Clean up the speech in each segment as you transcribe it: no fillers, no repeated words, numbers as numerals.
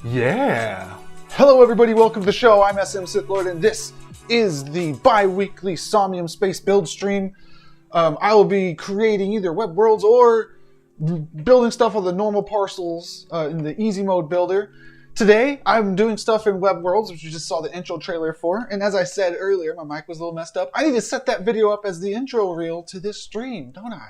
Yeah! Hello everybody, welcome to the show. I'm SM Sith Lord and this is the bi-weekly Somnium Space build stream. I will be creating either web worlds or building stuff on the normal parcels in the easy mode builder. Today, I'm doing stuff in web worlds, which you just saw the intro trailer for. And as I said earlier, my mic was a little messed up. I need to set that video up as the intro reel to this stream, don't I?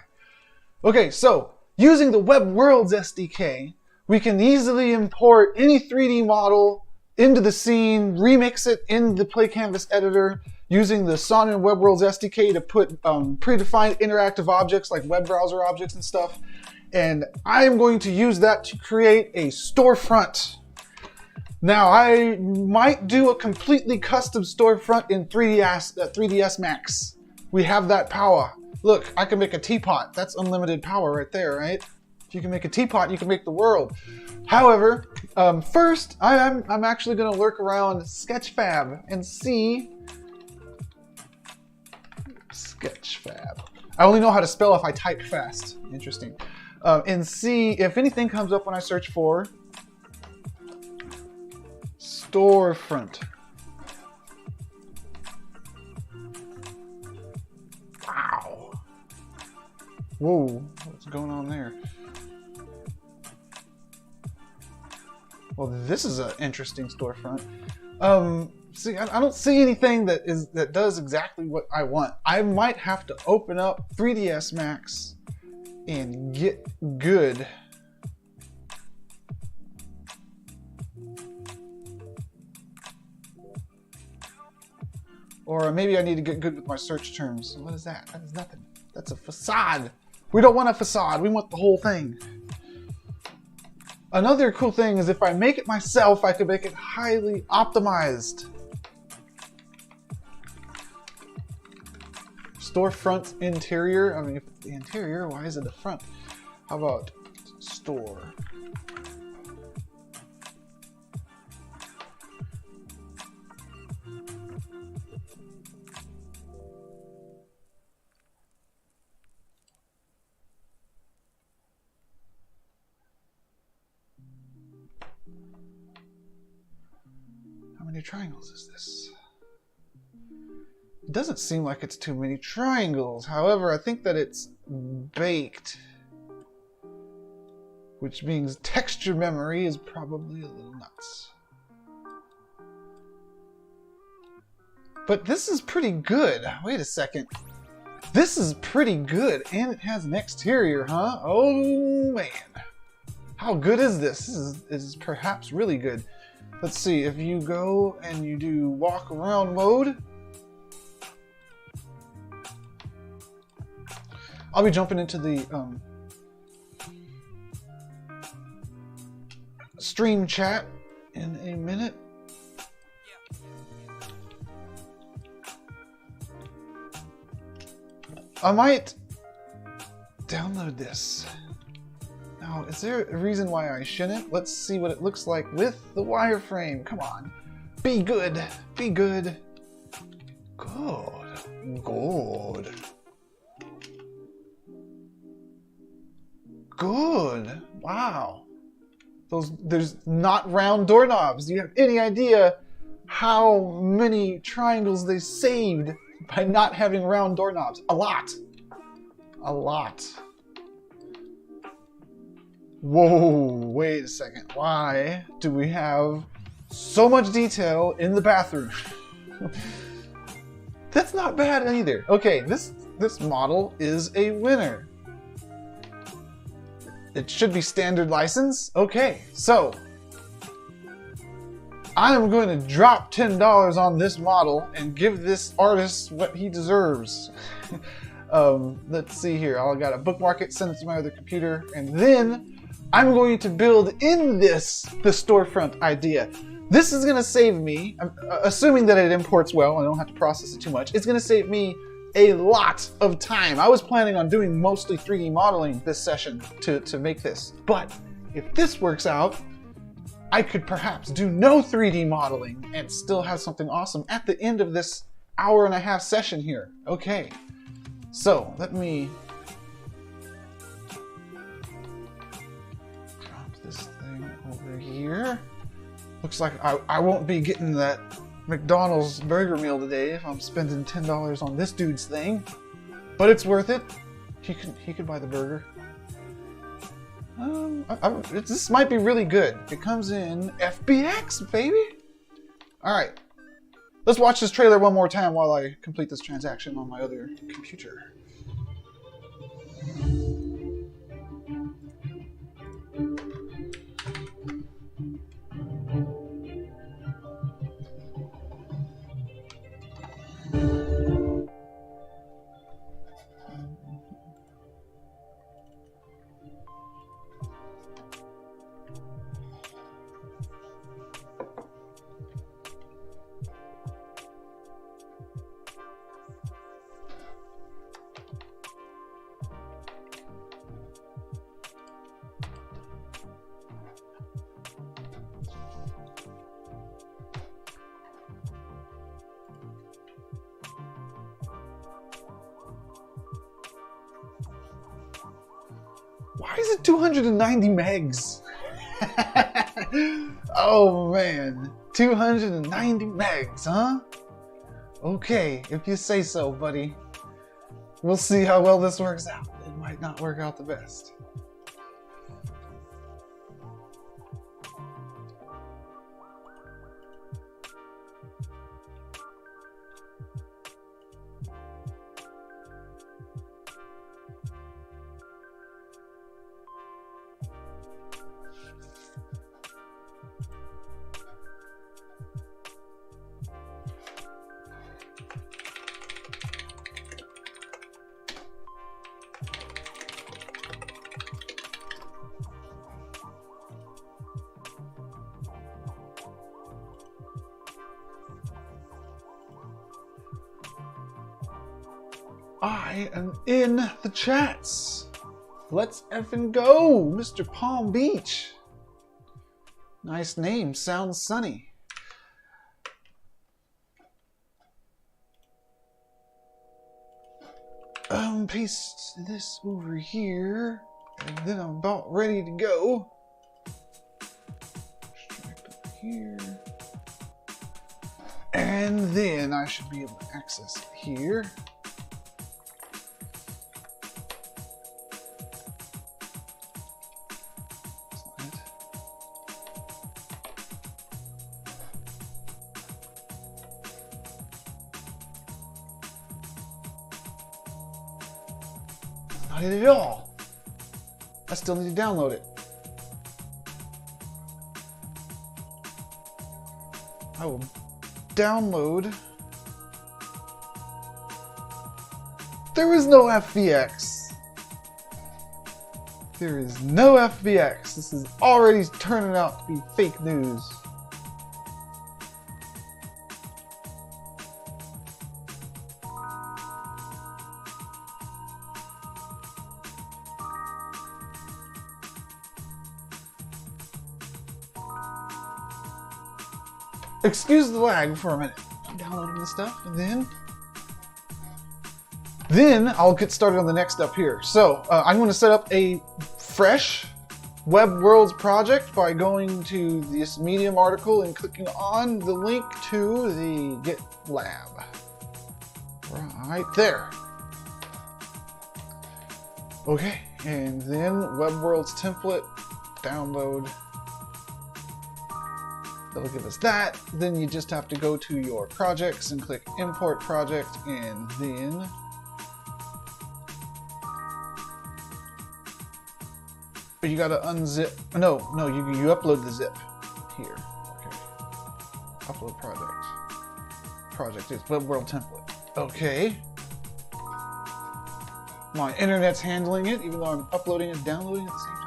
Okay, so using the web worlds SDK, we can easily import any 3D model into the scene, remix it in the Play Canvas editor, using the Somnium Web Worlds SDK to put predefined interactive objects like web browser objects and stuff. And I am going to use that to create a storefront. Now, I might do a completely custom storefront in 3ds Max. We have that power. Look, I can make a teapot. That's unlimited power right there, right? If you can make a teapot, you can make the world. However, first, I'm actually going to lurk around Sketchfab and see... Sketchfab. I only know how to spell if I type fast. Interesting. And see if anything comes up when I search for storefront. Wow. Whoa, what's going on there? Well, this is an interesting storefront. See, I don't see anything that does exactly what I want. I might have to open up 3ds Max and get good. Or maybe I need to get good with my search terms. What is that? That is nothing. That's a facade. We don't want a facade. We want the whole thing. Another cool thing is if I make it myself, I can make it highly optimized. Storefront interior. I mean, if it's the interior, why is it the front? How about store? How many triangles is this? It doesn't seem like it's too many triangles. However, I think that it's baked, which means texture memory is probably a little nuts. But this is pretty good. Wait a second. This is pretty good, and it has an exterior, huh? Oh man. How good is this? This is perhaps really good. Let's see, if you go and you do walk around mode, I'll be jumping into the stream chat in a minute. I might download this. Now, is there a reason why I shouldn't? Let's see what it looks like with the wireframe. Come on. Be good. Be good. Good. Good. Good. Wow. There's not round doorknobs. Do you have any idea how many triangles they saved by not having round doorknobs? A lot. A lot. Whoa, wait a second. Why do we have so much detail in the bathroom? That's not bad either. Okay, this model is a winner. It should be standard license. Okay, so I'm going to drop $10 on this model and give this artist what he deserves. Let's see here. I got to bookmark it, send it to my other computer, and then I'm going to build in the storefront idea. This is going to save me, assuming that it imports well, I don't have to process it too much, it's going to save me a lot of time. I was planning on doing mostly 3D modeling this session to make this, but if this works out, I could perhaps do no 3D modeling and still have something awesome at the end of this hour-and-a-half session here. Okay, so let me drop this thing over here. Looks like I won't be getting that McDonald's burger meal today if I'm spending $10 on this dude's thing. But it's worth it. He could buy the burger. This might be really good. It comes in FBX, baby. All right. Let's watch this trailer one more time while I complete this transaction on my other computer. Why is it 290 megs? Oh man, 290 megs, huh? Okay, if you say so, buddy. We'll see how well this works out. It might not work out the best. I am in the chats. Let's effing go, Mr. Palm Beach. Nice name, sounds sunny. Paste this over here, and then I'm about ready to go. Extract over here. And then I should be able to access it here. Not it at all. I still need to download it. I will download. There is no FBX. There is no FBX. This is already turning out to be fake news. Excuse the lag for a minute. I'm downloading this stuff, and then I'll get started on the next step here. So I'm going to set up a fresh Web Worlds project by going to this Medium article and clicking on the link to the GitLab. Right there. Okay, and then Web Worlds template, download. That'll give us that. Then you just have to go to your projects and click import project, and then you gotta unzip. No, you upload the zip here. Okay. Upload project. Project is Web World template. Okay. My internet's handling it, even though I'm uploading and downloading at the same time.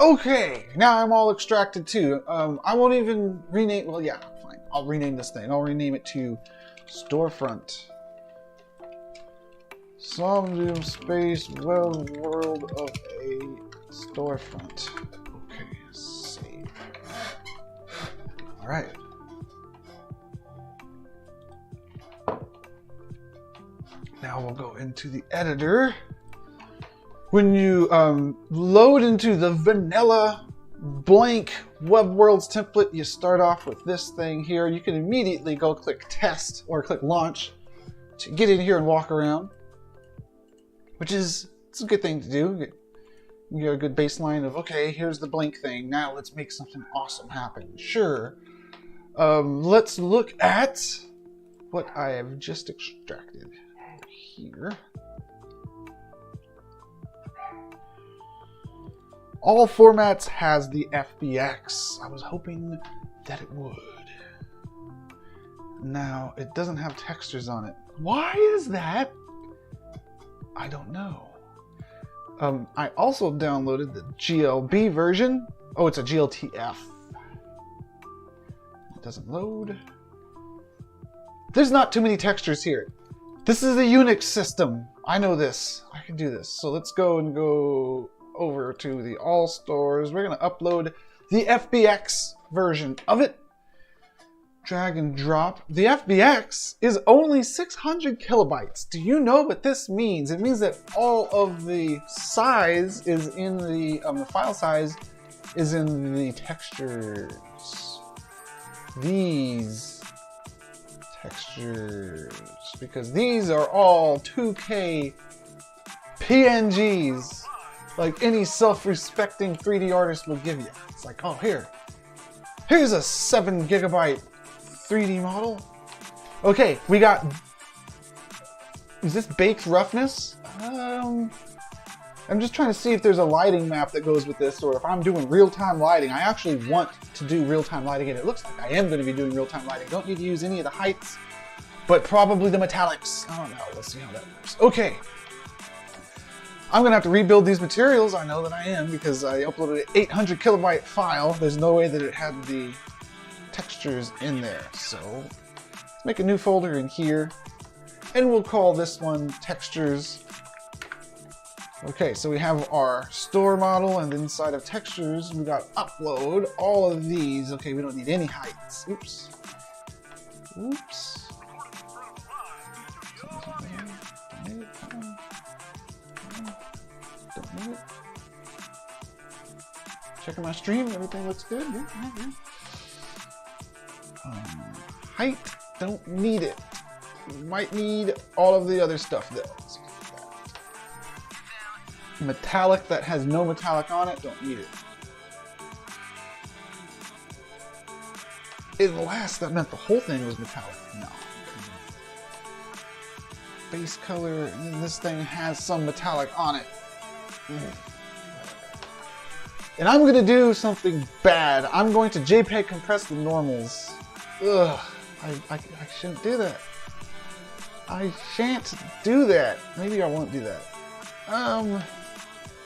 Okay, now I'm all extracted too. I won't even rename, well, yeah, fine. I'll rename this thing. I'll rename it to Storefront. Somnium Space Web World of a Storefront. Okay, save. Alright. Now we'll go into the editor. When you load into the vanilla blank Web Worlds template, you start off with this thing here. You can immediately go click test or click launch to get in here and walk around, which is it's a good thing to do. You get a good baseline of, okay, here's the blank thing. Now let's make something awesome happen. Sure. Let's look at what I have just extracted here. All formats has the FBX. I was hoping that it would. Now, it doesn't have textures on it. Why is that? I don't know. I also downloaded the GLB version. Oh, it's a GLTF. It doesn't load. There's not too many textures here. This is a Unix system. I know this. I can do this. So let's go over to the all stores. We're going to upload the FBX version of it. Drag and drop. The FBX is only 600 kilobytes. Do you know what this means? It means that all of the size is in the file size is in the textures. These textures, because these are all 2K PNGs. Like any self-respecting 3D artist will give you. It's like, oh, here's a 7 gigabyte 3D model. Okay, we got, is this baked roughness? I'm just trying to see if there's a lighting map that goes with this, or if I'm doing real-time lighting. I actually want to do real-time lighting, and it looks like I am going to be doing real-time lighting. Don't need to use any of the heights, but probably the metallics. I don't know, let's see how that works. Okay. I'm gonna have to rebuild these materials. I know that I am, because I uploaded an 800 kilobyte file. There's no way that it had the textures in there. So let's make a new folder in here, and we'll call this one textures. Okay, so we have our store model, and inside of textures, we got upload all of these. Okay, we don't need any heights. Oops. Oops. Checking my stream, everything looks good. Yeah. Height, don't need it. You might need all of the other stuff though. Metallic that has no metallic on it, don't need it. Unless that meant the whole thing was metallic. No. Base color, and then this thing has some metallic on it. And I'm gonna do something bad. I'm going to JPEG compress the normals. Ugh, I shouldn't do that. I shan't do that. Maybe I won't do that.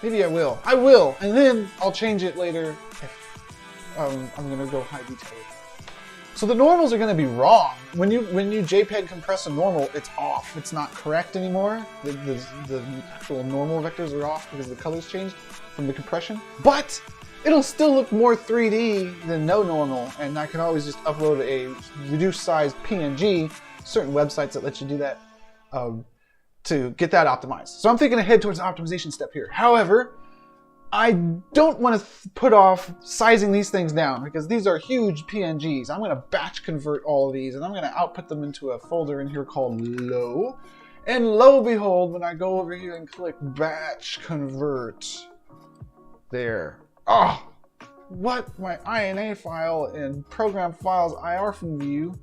Maybe I will. I will, and then I'll change it later. I'm gonna go high detail. So the normals are gonna be wrong. When you JPEG compress a normal, it's off. It's not correct anymore. The actual normal vectors are off because the colors changed from the compression. But it'll still look more 3D than no normal, and I can always just upload a reduced size PNG. Certain websites that let you do that to get that optimized. So I'm thinking ahead towards the optimization step here. However, I don't want to put off sizing these things down because these are huge PNGs. I'm going to batch convert all of these, and I'm going to output them into a folder in here called low. And lo and behold, when I go over here and click batch convert, there. Oh, what? My INA file and program files IRFN view.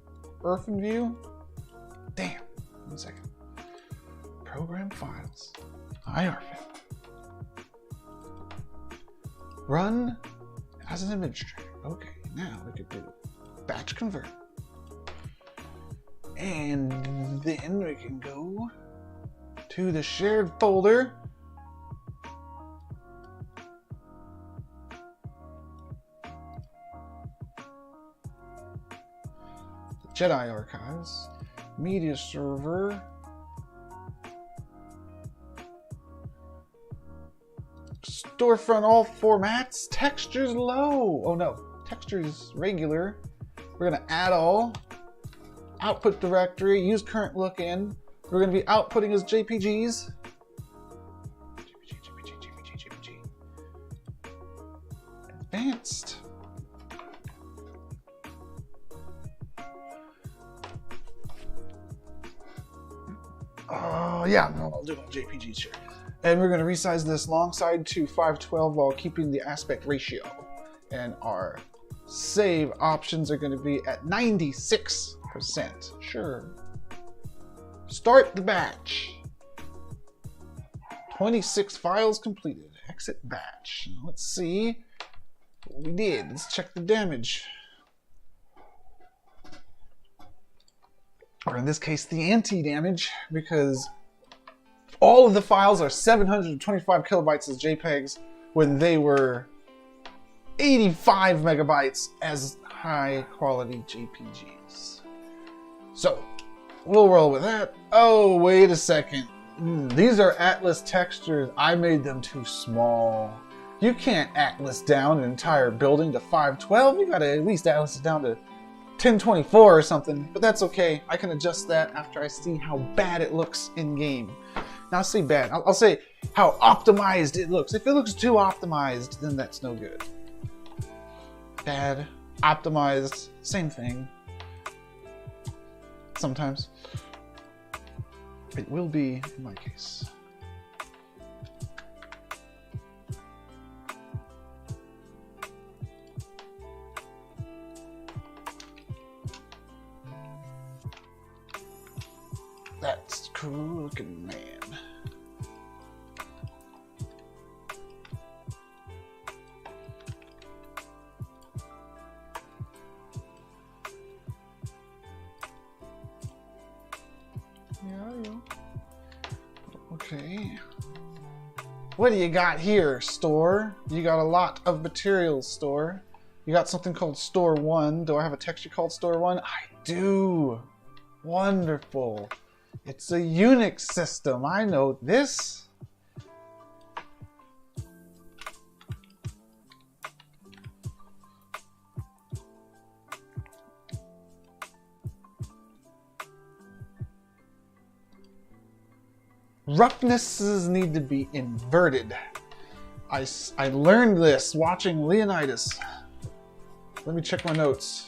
Damn. 1 second. Program files IRFN. Run as an administrator. Okay, now we could do batch convert. And then we can go to the shared folder. Jedi Archives, Media Server, Storefront all formats, textures low. Oh no, textures regular. We're gonna add all, output directory, use current look in. We're gonna be outputting as JPGs. JPG. Advanced. Oh yeah, no, I'll do it on JPGs here. And we're going to resize this long side to 512 while keeping the aspect ratio. And our save options are going to be at 96%. Sure. Start the batch. 26 files completed. Exit batch. Let's see what we did. Let's check the damage. Or in this case, the anti-damage, because all of the files are 725 kilobytes as JPEGs when they were 85 megabytes as high quality JPGs. So we'll roll with that. Oh, wait a second. These are Atlas textures. I made them too small. You can't Atlas down an entire building to 512. You gotta at least Atlas it down to 1024 or something, but that's okay. I can adjust that after I see how bad it looks in game. Now, say bad. I'll say how optimized it looks. If it looks too optimized, then that's no good. Bad, optimized, same thing. Sometimes. It will be in my case. That's cool looking, man. Yeah. Okay. What do you got here, store? You got a lot of materials, store. You got something called Store 1. Do I have a texture called Store 1? I do. Wonderful. It's a Unix system. I know this. Roughnesses need to be inverted. I learned this watching Leonidas. Let me check my notes.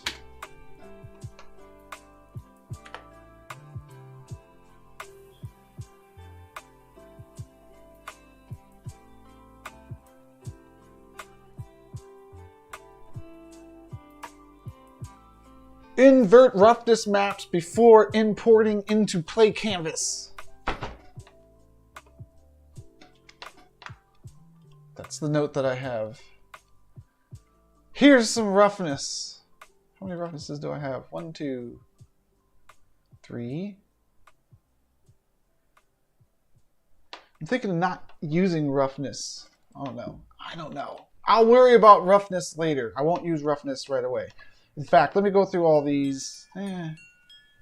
Invert roughness maps before importing into Play Canvas. That's the note that I have. Here's some roughness. How many roughnesses do I have? 1, 2, 3. I'm thinking of not using roughness. Oh no, I don't know. I'll worry about roughness later. I won't use roughness right away. In fact, let me go through all these.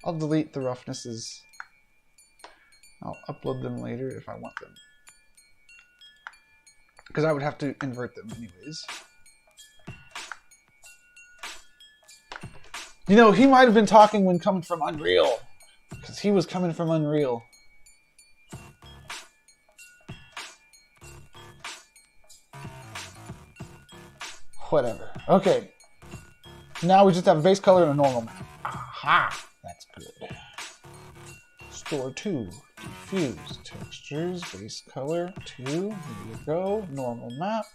I'll delete the roughnesses. I'll upload them later if I want them. Because I would have to invert them anyways. You know, he might have been talking when coming from Unreal. Because he was coming from Unreal. Whatever. Okay. Now we just have a base color and a normal map. Aha! That's good. Store 2. Diffuse. Textures. Base color 2. There you go. Normal map.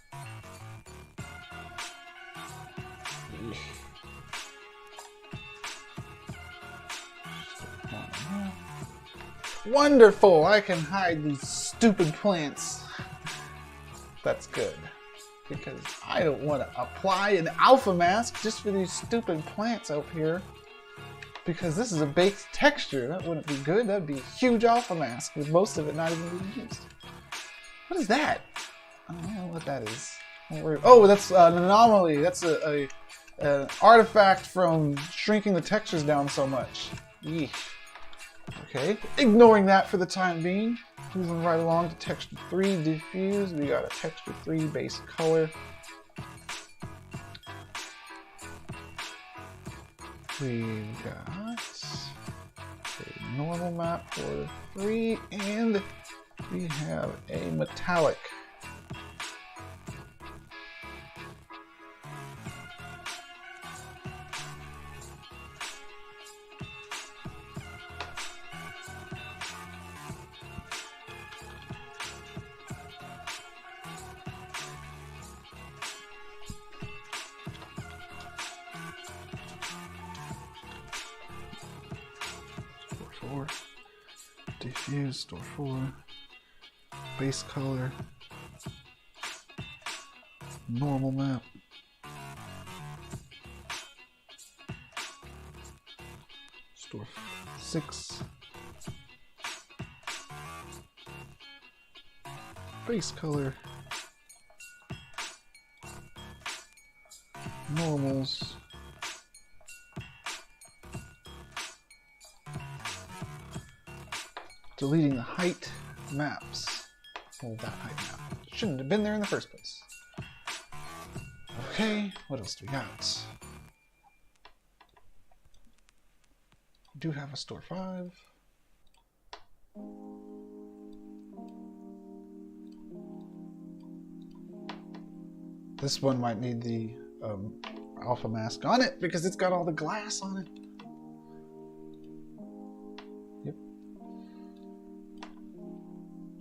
Wonderful! I can hide these stupid plants. That's good. Because I don't want to apply an alpha mask just for these stupid plants out here. Because this is a baked texture. That wouldn't be good. That'd be a huge alpha mask with most of it not even being used. What is that? I don't know what that is. Oh, that's an anomaly. That's a an artifact from shrinking the textures down so much. Eesh. Okay, ignoring that for the time being. Moving right along to texture 3 diffuse. We got a texture 3 base color. We've got a normal map for 3, and we have a metallic. Diffuse, store 4, base color, normal map, store 6, base color, normals, deleting the height maps. Well, that height map shouldn't have been there in the first place. Okay, what else do we got? We do have a store 5. This one might need the alpha mask on it because it's got all the glass on it.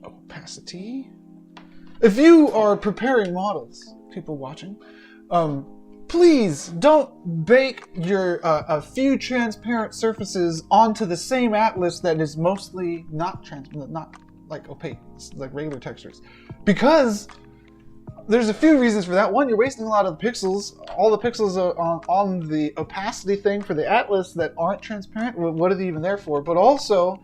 Opacity. If you are preparing models, people watching, please don't bake your a few transparent surfaces onto the same atlas that is mostly not like opaque, like regular textures, because there's a few reasons for that. One, you're wasting a lot of the pixels. All the pixels are on the opacity thing for the atlas that aren't transparent. What are they even there for? But also,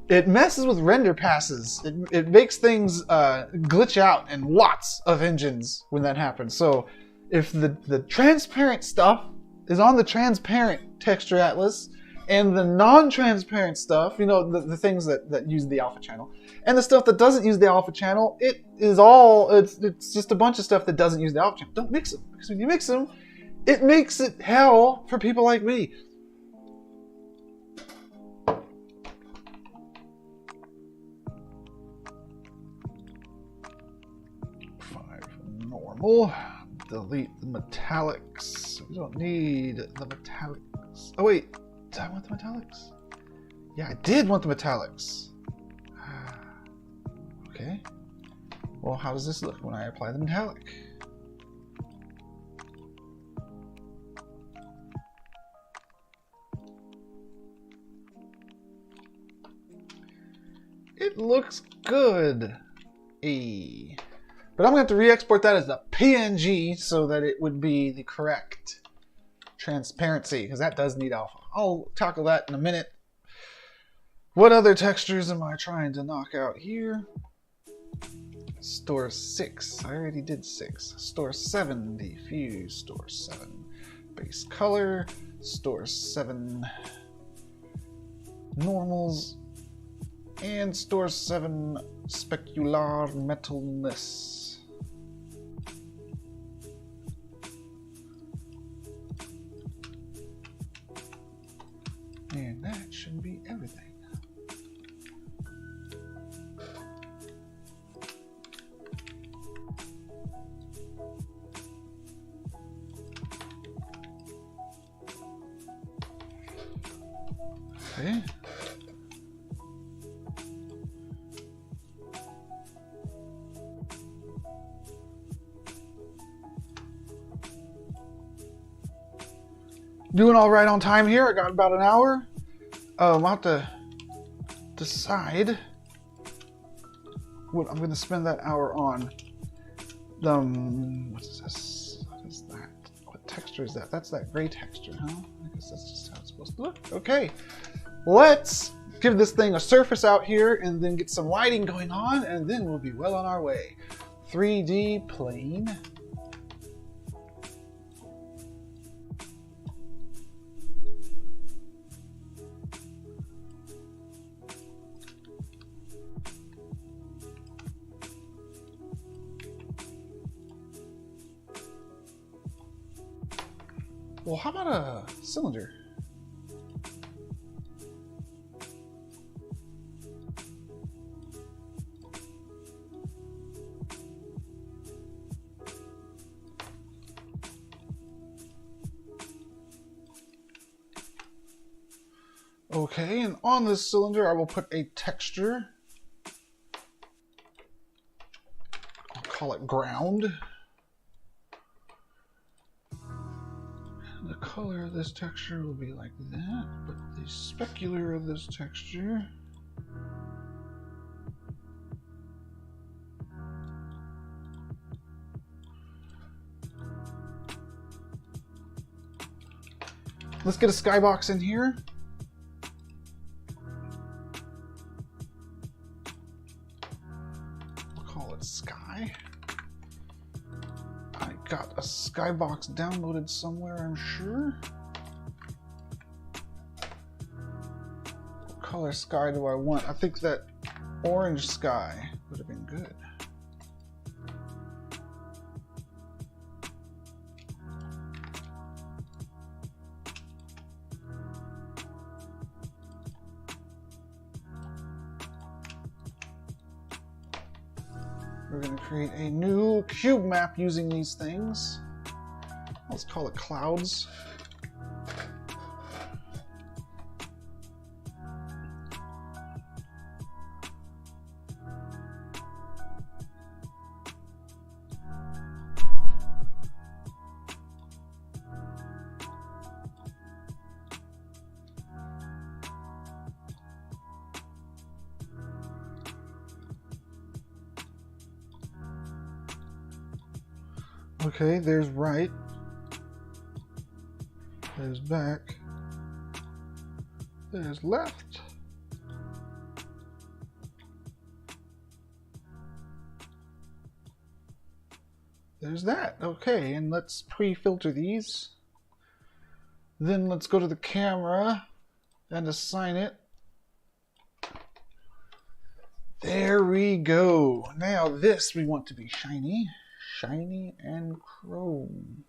it messes with render passes. It makes things glitch out in lots of engines when that happens. So if the transparent stuff is on the transparent texture atlas, and the non-transparent stuff, you know, the things that use the alpha channel, and the stuff that doesn't use the alpha channel, it's just a bunch of stuff that doesn't use the alpha channel. Don't mix them, because when you mix them, it makes it hell for people like me. Normal. Delete the metallics. We don't need the metallics. Oh wait, did I want the metallics? Yeah, I did want the metallics. Okay. Well, how does this look when I apply the metallic? It looks good. But I'm going to have to re-export that as a PNG so that it would be the correct transparency, because that does need alpha. I'll tackle that in a minute. What other textures am I trying to knock out here? Store 6. I already did 6. Store 7, diffuse. Store 7, base color. Store 7, normals. And store 7, specular metalness. And that should be everything. Okay. Doing all right on time here. I got about an hour. I'll have to decide what I'm going to spend that hour on. What is this? What is that? What texture is that? That's that gray texture, huh? I guess that's just how it's supposed to look. Okay, let's give this thing a surface out here and then get some lighting going on, and then we'll be well on our way. 3D plane. Well, how about a cylinder? Okay, and on this cylinder I will put a texture. I'll call it ground. The color of this texture will be like that, but the specular of this texture let's get a skybox in here. We'll call it sky. I got a skybox downloaded somewhere, I'm sure. What color sky do I want? I think that orange sky would have been good. We're going to create a new cube map using these things. Let's call it clouds. Okay, there's right. There's back. There's left. There's that. Okay, and let's pre-filter these. Then let's go to the camera and assign it. There we go. Now this we want to be shiny. Shiny and chrome.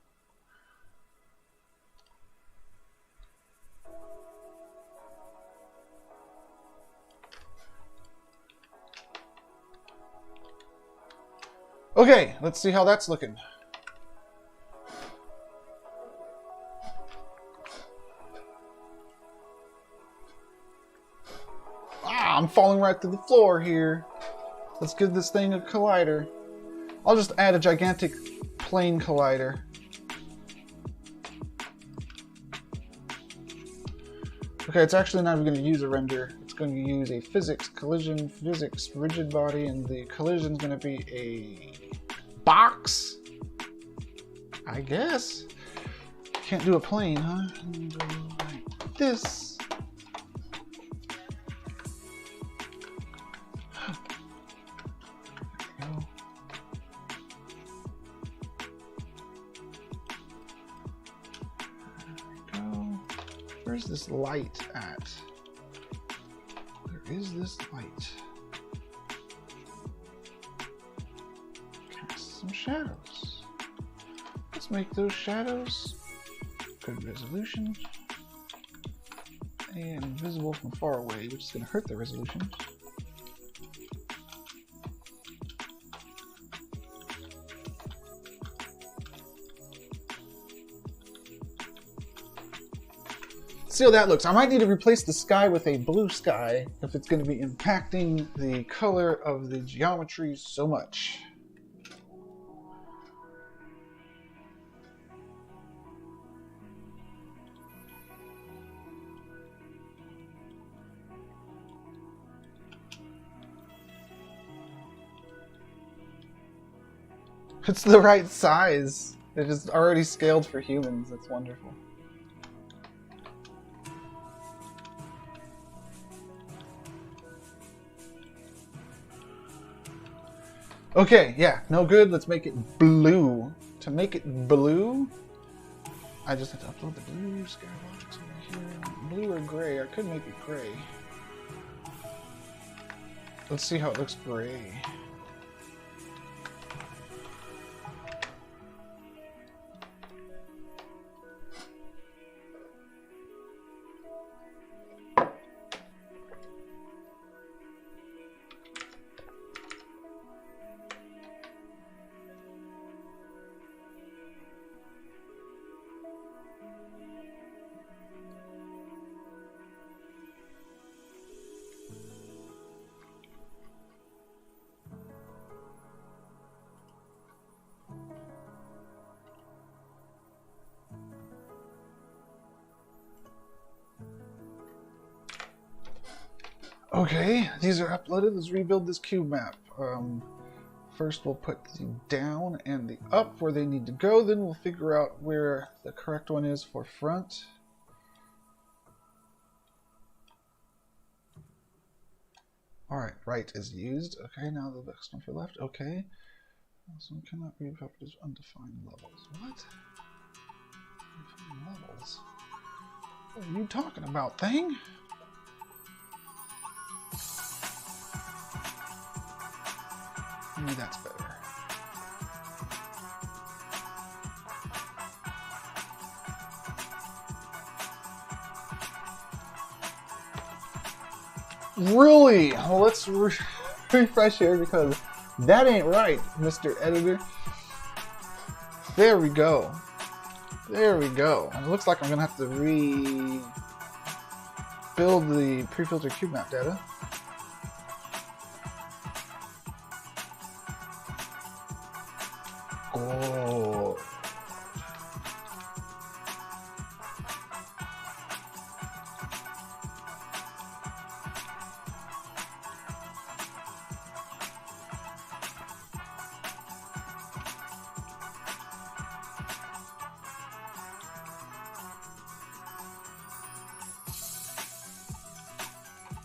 Okay, let's see how that's looking. Ah, I'm falling right to the floor here. Let's give this thing a collider. I'll just add a gigantic plane collider. Okay, it's actually not even going to use a render. It's going to use a physics, collision, physics, rigid body, and the collision is going to be a box, I guess. Can't do a plane, huh? Like this. Where's this light at? Where is this light? Cast some shadows. Let's make those shadows good resolution and visible from far away, which is going to hurt the resolution. See how that looks. I might need to replace the sky with a blue sky if it's going to be impacting the color of the geometry so much. It's the right size. It is already scaled for humans. That's wonderful. Okay, yeah, no good. Let's make it blue. To make it blue, I just have to upload the blue skybox over here. Blue or gray? I could make it gray. Let's see how it looks gray. Okay, these are uploaded. Let's rebuild this cube map. First we'll put the down and the up where they need to go, then we'll figure out where the correct one is for front. Alright, right is used. Okay, now the next one for left. Okay. This one cannot be copied as undefined levels. What? Undefined levels? What are you talking about, thing? Maybe that's better. Really? Well, let's refresh here because that ain't right, Mr. Editor. There we go. There we go. And it looks like I'm gonna have to rebuild the pre-filtered cube map data. Oh.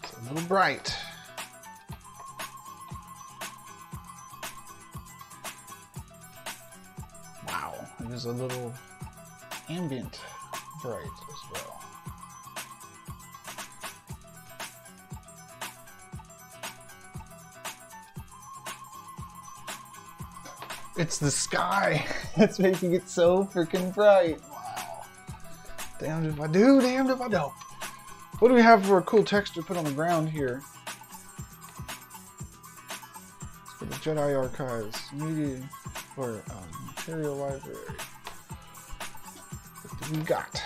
It's a little bright. Wow, it is a little ambient bright as well. It's the sky. It's making it so freaking bright. Wow. Damned if I do, damned if I don't. What do we have for a cool texture to put on the ground here? For the Jedi Archives, media or material library. What do we got?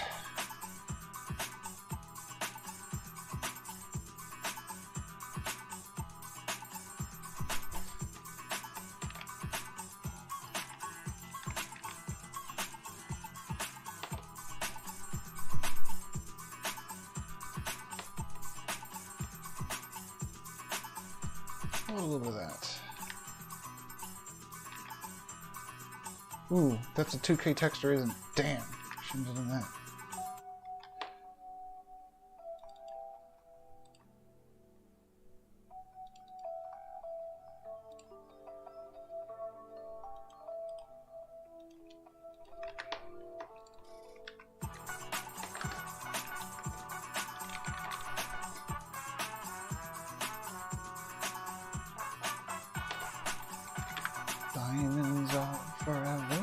A little bit of that. Ooh, that's a 2K texture, isn't it? Damn, shouldn't have done that. Diamonds are forever.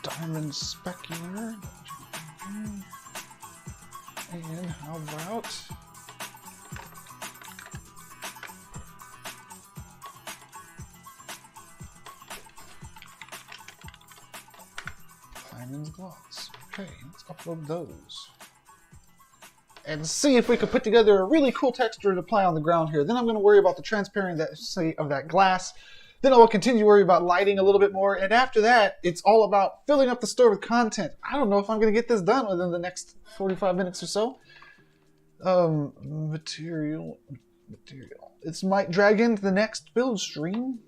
Diamond specular. And how about diamonds gloss? Okay, let's upload those. And see if we could put together a really cool texture to apply on the ground here. Then I'm going to worry about the transparency of that glass. Then I will continue to worry about lighting a little bit more. And after that, it's all about filling up the store with content. I don't know if I'm going to get this done within the next 45 minutes or so. Material. This might drag into the next build stream.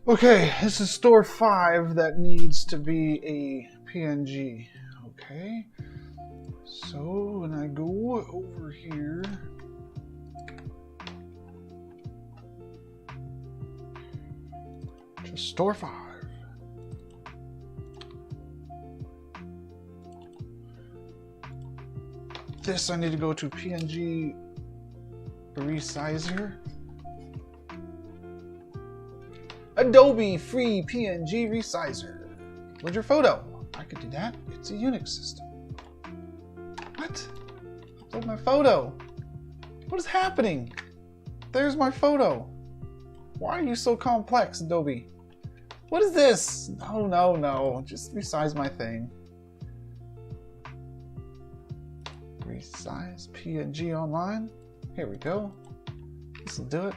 Okay, this is store 5 that needs to be a PNG. Okay, so when I go over here, to store 5, this I need to go to PNG resizer. Adobe free PNG resizer. Upload your photo. I could do that. It's a Unix system. What? Upload my photo. What is happening? There's my photo. Why are you so complex, Adobe? What is this? No, no, no. Just resize my thing. Resize PNG online. Here we go. This will do it.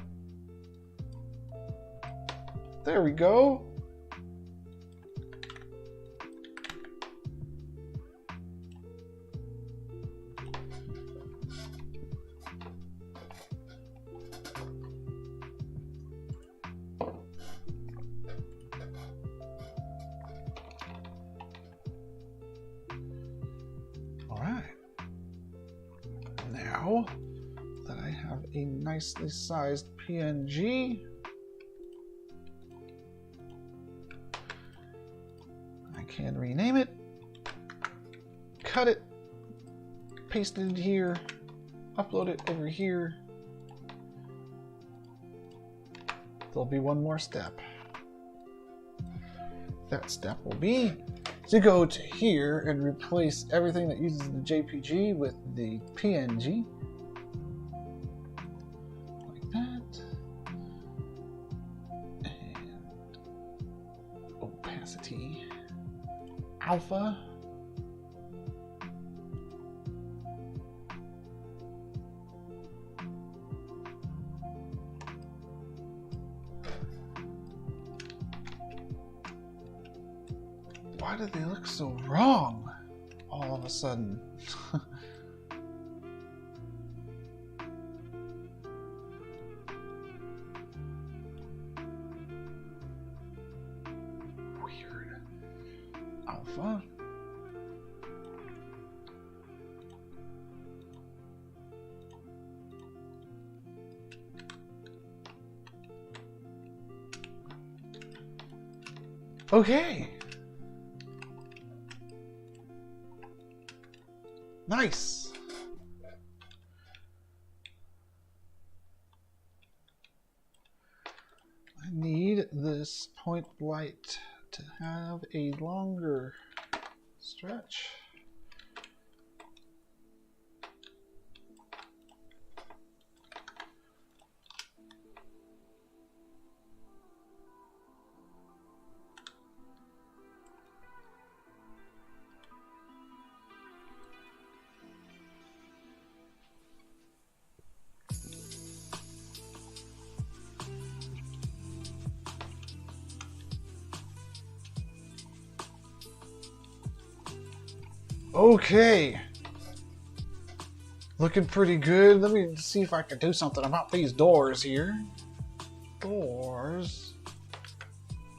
There we go. All right. Now that I have a nicely sized PNG, can rename it, cut it, paste it here, upload it over here. There'll be one more step. That step will be to go to here and replace everything that uses the JPG with the PNG. Like that. And opacity. Alpha. Why do they look so wrong all of a sudden? Weird. Alpha. Okay. Nice. I need this point light to have a longer stretch. Okay. Looking pretty good. Let me see if I can do something about these doors here. Doors.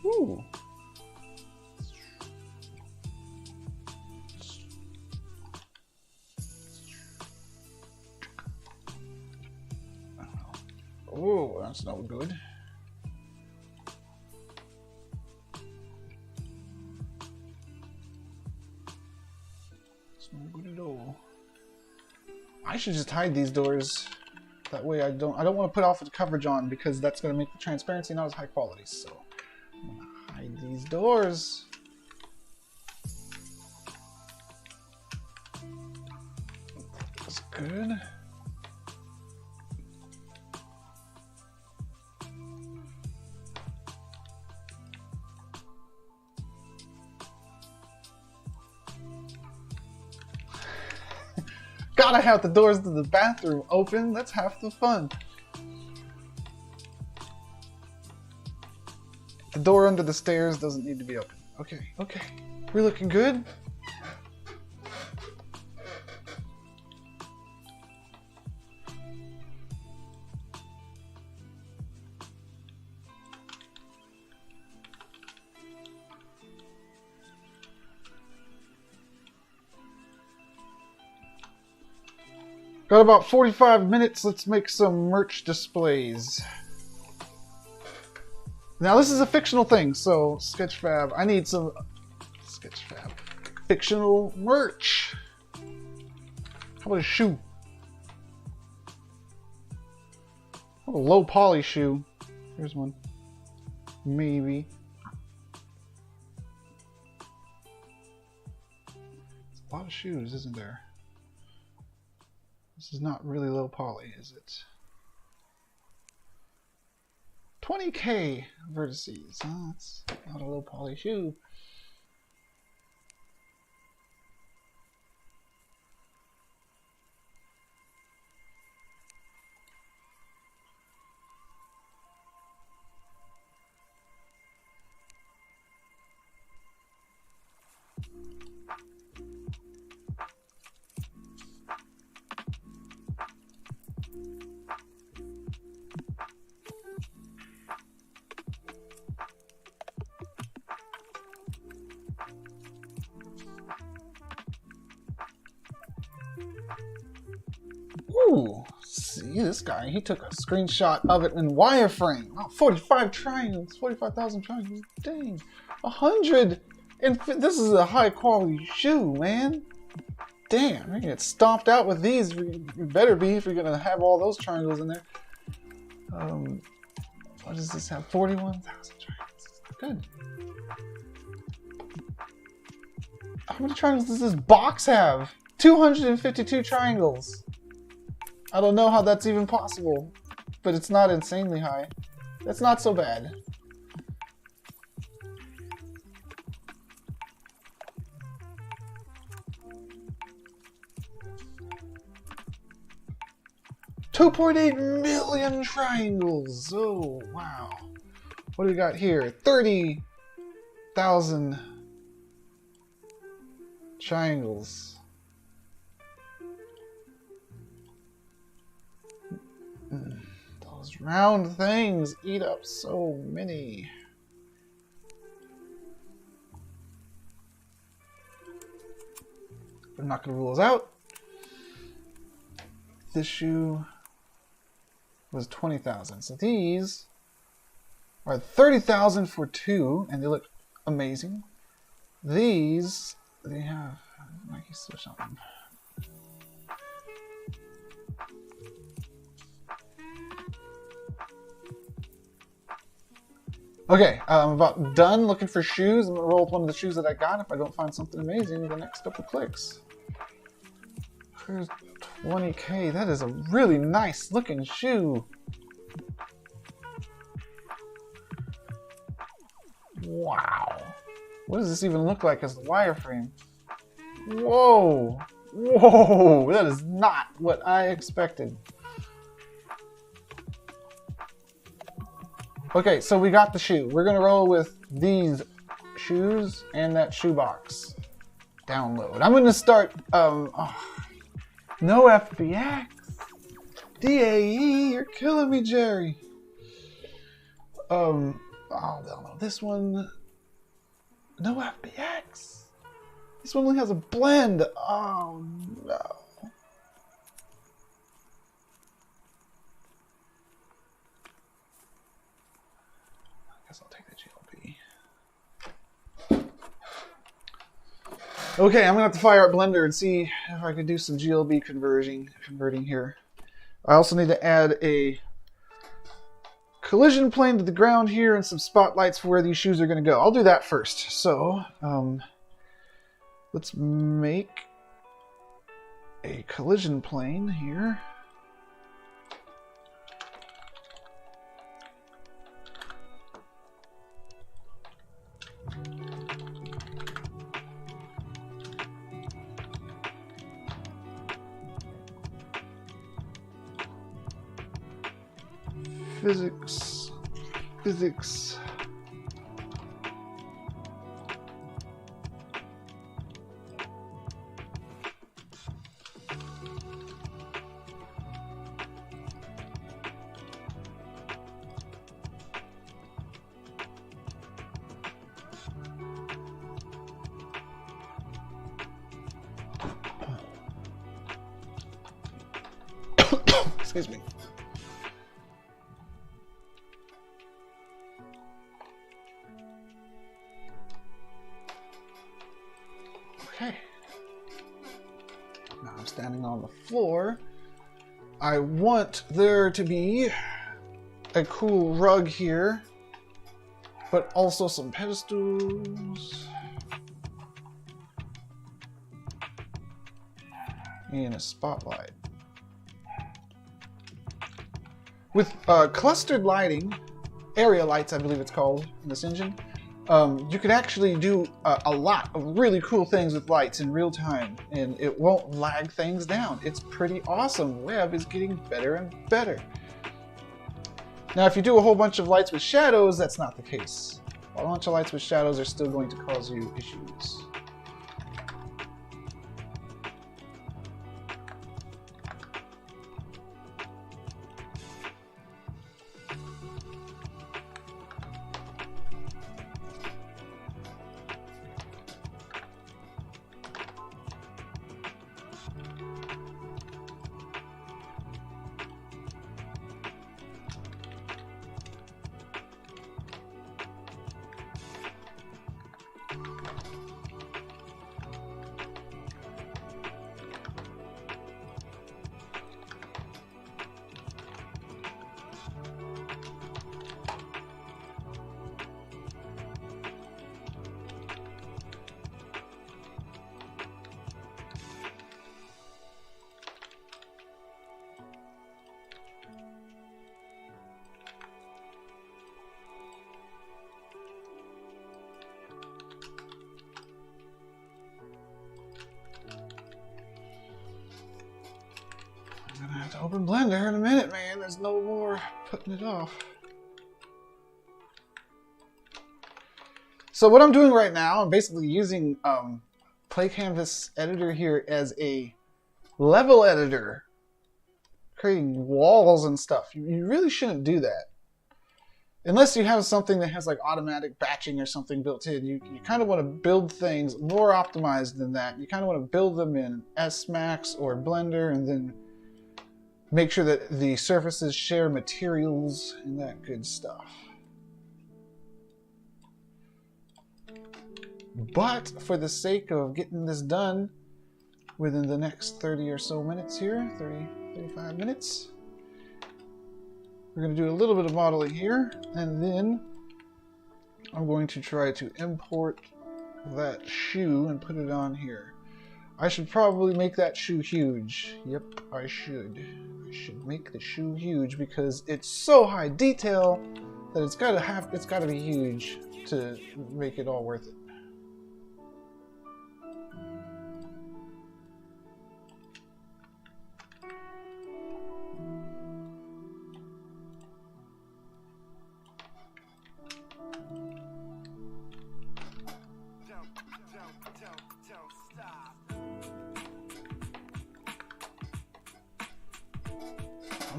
Ooh. Oh, that's no good. It's no good at all. I should just hide these doors. That way I don't want to put off the coverage on because that's going to make the transparency not as high quality. So I'm going to hide these doors. That's good. Gotta have the doors to the bathroom open. That's half the fun. The door under the stairs doesn't need to be open. Okay, okay. We're looking good. Got about 45 minutes. Let's make some merch displays. Now this is a fictional thing, so Sketchfab, I need some Sketchfab fictional merch. How about a shoe? How about a low poly shoe? Here's one. Maybe. It's a lot of shoes, isn't there? This is not really low poly, is it? 20k vertices. Oh, that's not a low poly shoe. Ooh, see this guy, he took a screenshot of it in wireframe. Oh, 45 triangles, 45,000 triangles, dang. 100, and this is a high quality shoe, man. Damn, you're gonna get stomped out with these. You better be if you're gonna have all those triangles in there. What does this have? 41,000 triangles, good. How many triangles does this box have? 252 triangles. I don't know how that's even possible, but it's not insanely high. That's not so bad. $2.8 million triangles. Oh, wow. What do we got here? 30,000 triangles. Those round things eat up so many. I'm not going to rule those out. This shoe was 20,000. So these are 30,000 for two, and they look amazing. These, they have Nike switch on them. Okay, I'm about done looking for shoes. I'm gonna roll with one of the shoes that I got if I don't find something amazing in the next couple clicks. Here's 20k. That is a really nice looking shoe. Wow. What does this even look like as the wireframe? Whoa. Whoa. That is not what I expected. Okay, so we got the shoe. We're gonna roll with these shoes and that shoebox. download. I'm gonna start, no FBX. DAE, you're killing me, Jerry. I'll download this one. No FBX. This one only has a blend. Oh no. I guess I'll take the GLB. Okay, I'm gonna have to fire up Blender and see if I can do some GLB converting here. I also need to add a collision plane to the ground here and some spotlights for where these shoes are going to go. I'll do that first. So, let's make a collision plane here. Physics. Excuse me. Okay. Now I'm standing on the floor. I want there to be a cool rug here, but also some pedestals and a spotlight. With clustered lighting, area lights I believe it's called in this engine, you can actually do a lot of really cool things with lights in real time, and it won't lag things down. It's pretty awesome. Web is getting better and better. Now, if you do a whole bunch of lights with shadows, that's not the case. A bunch of lights with shadows are still going to cause you issues. I'm gonna have to open Blender in a minute, man. There's no more putting it off. So what I'm doing right now, I'm basically using Play Canvas Editor here as a level editor, creating walls and stuff. You really shouldn't do that. Unless you have something that has like automatic batching or something built in. You kind of want to build things more optimized than that. You kind of want to build them in S-Max or Blender and then make sure that the surfaces share materials and that good stuff. But for the sake of getting this done within the next 30 or so minutes here, 35 minutes, we're going to do a little bit of modeling here, and then I'm going to try to import that shoe and put it on here. I should probably make that shoe huge. Yep, I should. I should make the shoe huge because it's so high detail that it's got to be huge to make it all worth it.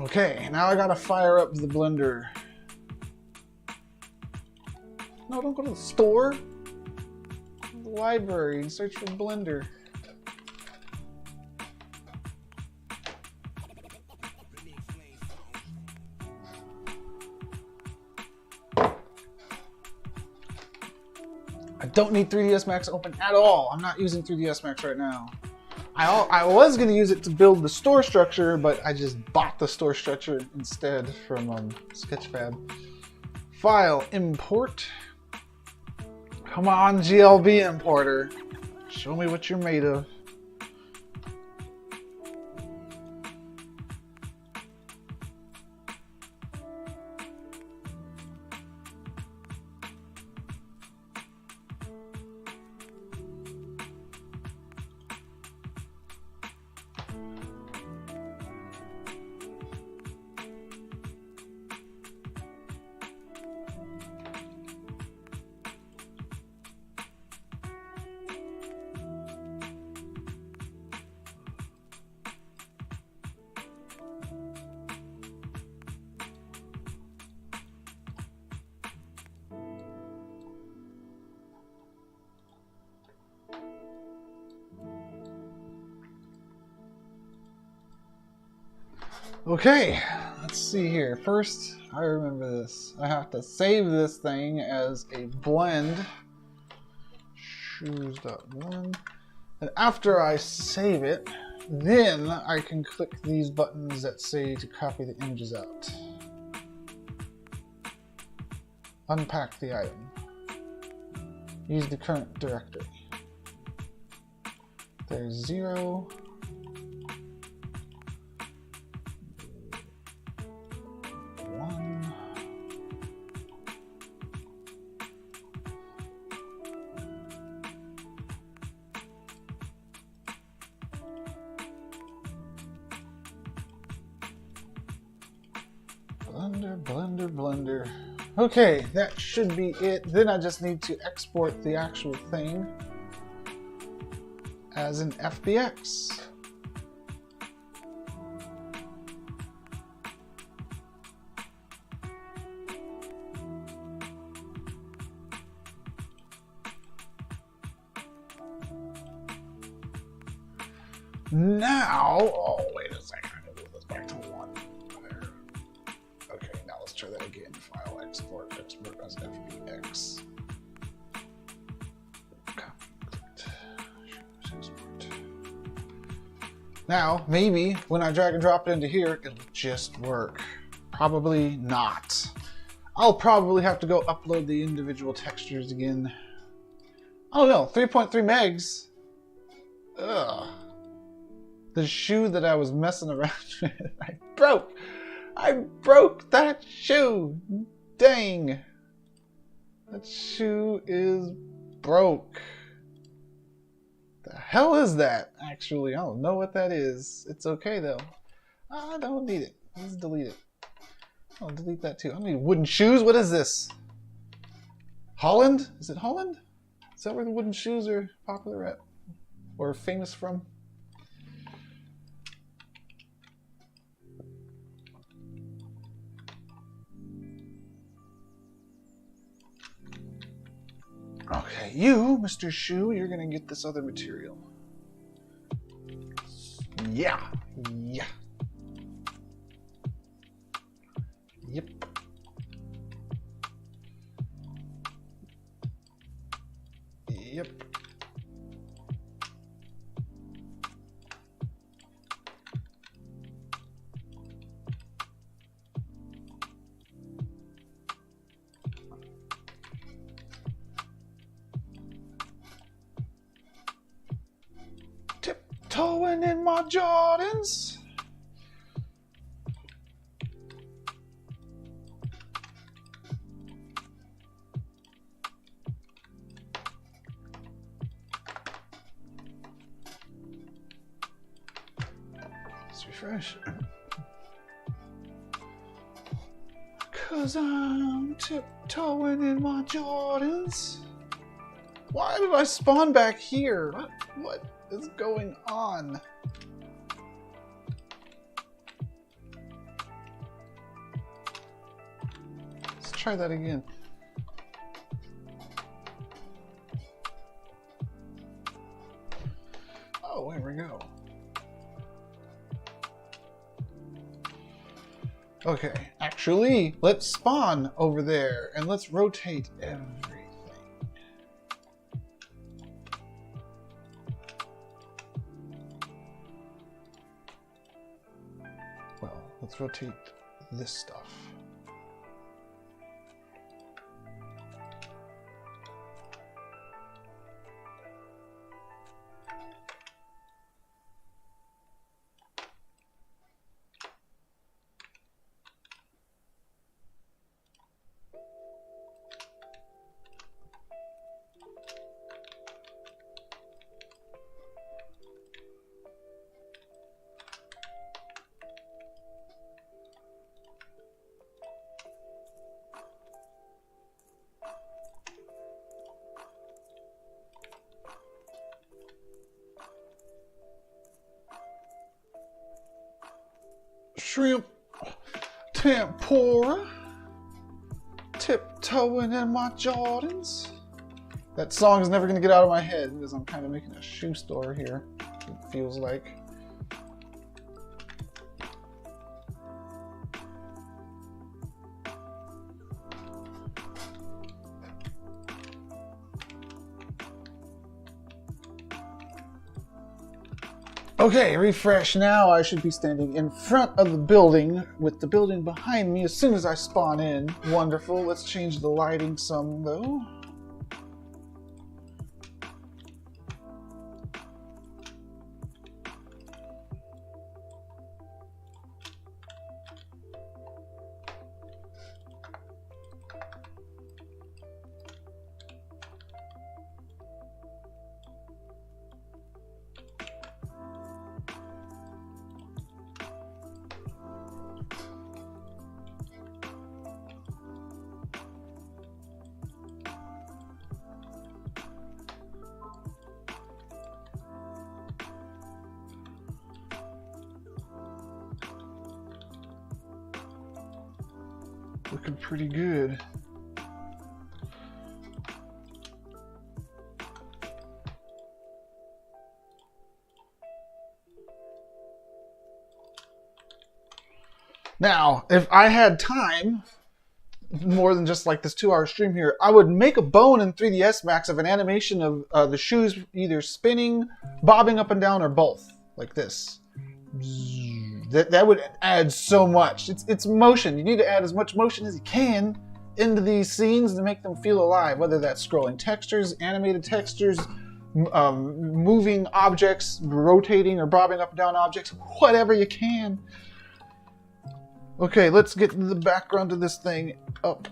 Okay, now I gotta fire up the blender. No, don't go to the store. Go to the library and search for blender. I don't need 3ds Max open at all. I'm not using 3ds Max right now. I was going to use it to build the store structure, but I just bought the store structure instead from Sketchfab. File, import. Come on, GLB importer. Show me what you're made of. Okay, let's see here. First, I remember this. I have to save this thing as a blend. Shoes.blend. And after I save it, then I can click these buttons that say to copy the images out. Unpack the item. Use the current directory. There's 0. Blender. Okay, that should be it. Then I just need to export the actual thing as an FBX. Now, oh, wait a second. I'm going to move this back to 1. There. Okay, now let's try that again. File, export as FBX. Now, maybe when I drag and drop it into here, it'll just work. Probably not. I'll probably have to go upload the individual textures again. I don't know, 3.3 megs? Ugh. The shoe that I was messing around with, I broke that shoe. Dang. That shoe is broke. The hell is that, actually? I don't know what that is. It's okay, though. I don't need it. Let's delete it. I'll delete that, too. I need wooden shoes. What is this? Holland? Is it Holland? Is that where the wooden shoes are popular at? Or famous from? Okay, you, Mr. Shoe, you're gonna get this other material. Yeah. Yep. Yep. Tiptoeing in my Jordans. Let's refresh. 'Cause I'm tiptoeing in my Jordans. Why did I spawn back here? What is going on? try that again. Oh, there we go. Okay, actually, let's spawn over there and let's rotate everything. Well, let's rotate this stuff. Shrimp tempura, tiptoeing in my Jordans. That song is never going to get out of my head because I'm kind of making a shoe store here, it feels like. Okay, refresh now. I should be standing in front of the building with the building behind me as soon as I spawn in. Wonderful. Let's change the lighting some though. Looking pretty good. Now, if I had time, more than just like this 2-hour stream here, I would make a bone in 3ds Max of an animation of the shoes either spinning, bobbing up and down, or both, like this. That would add so much. It's motion. You need to add as much motion as you can into these scenes to make them feel alive, whether that's scrolling textures, animated textures, moving objects, rotating or bobbing up and down objects, whatever you can. Okay, let's get the background of this thing up.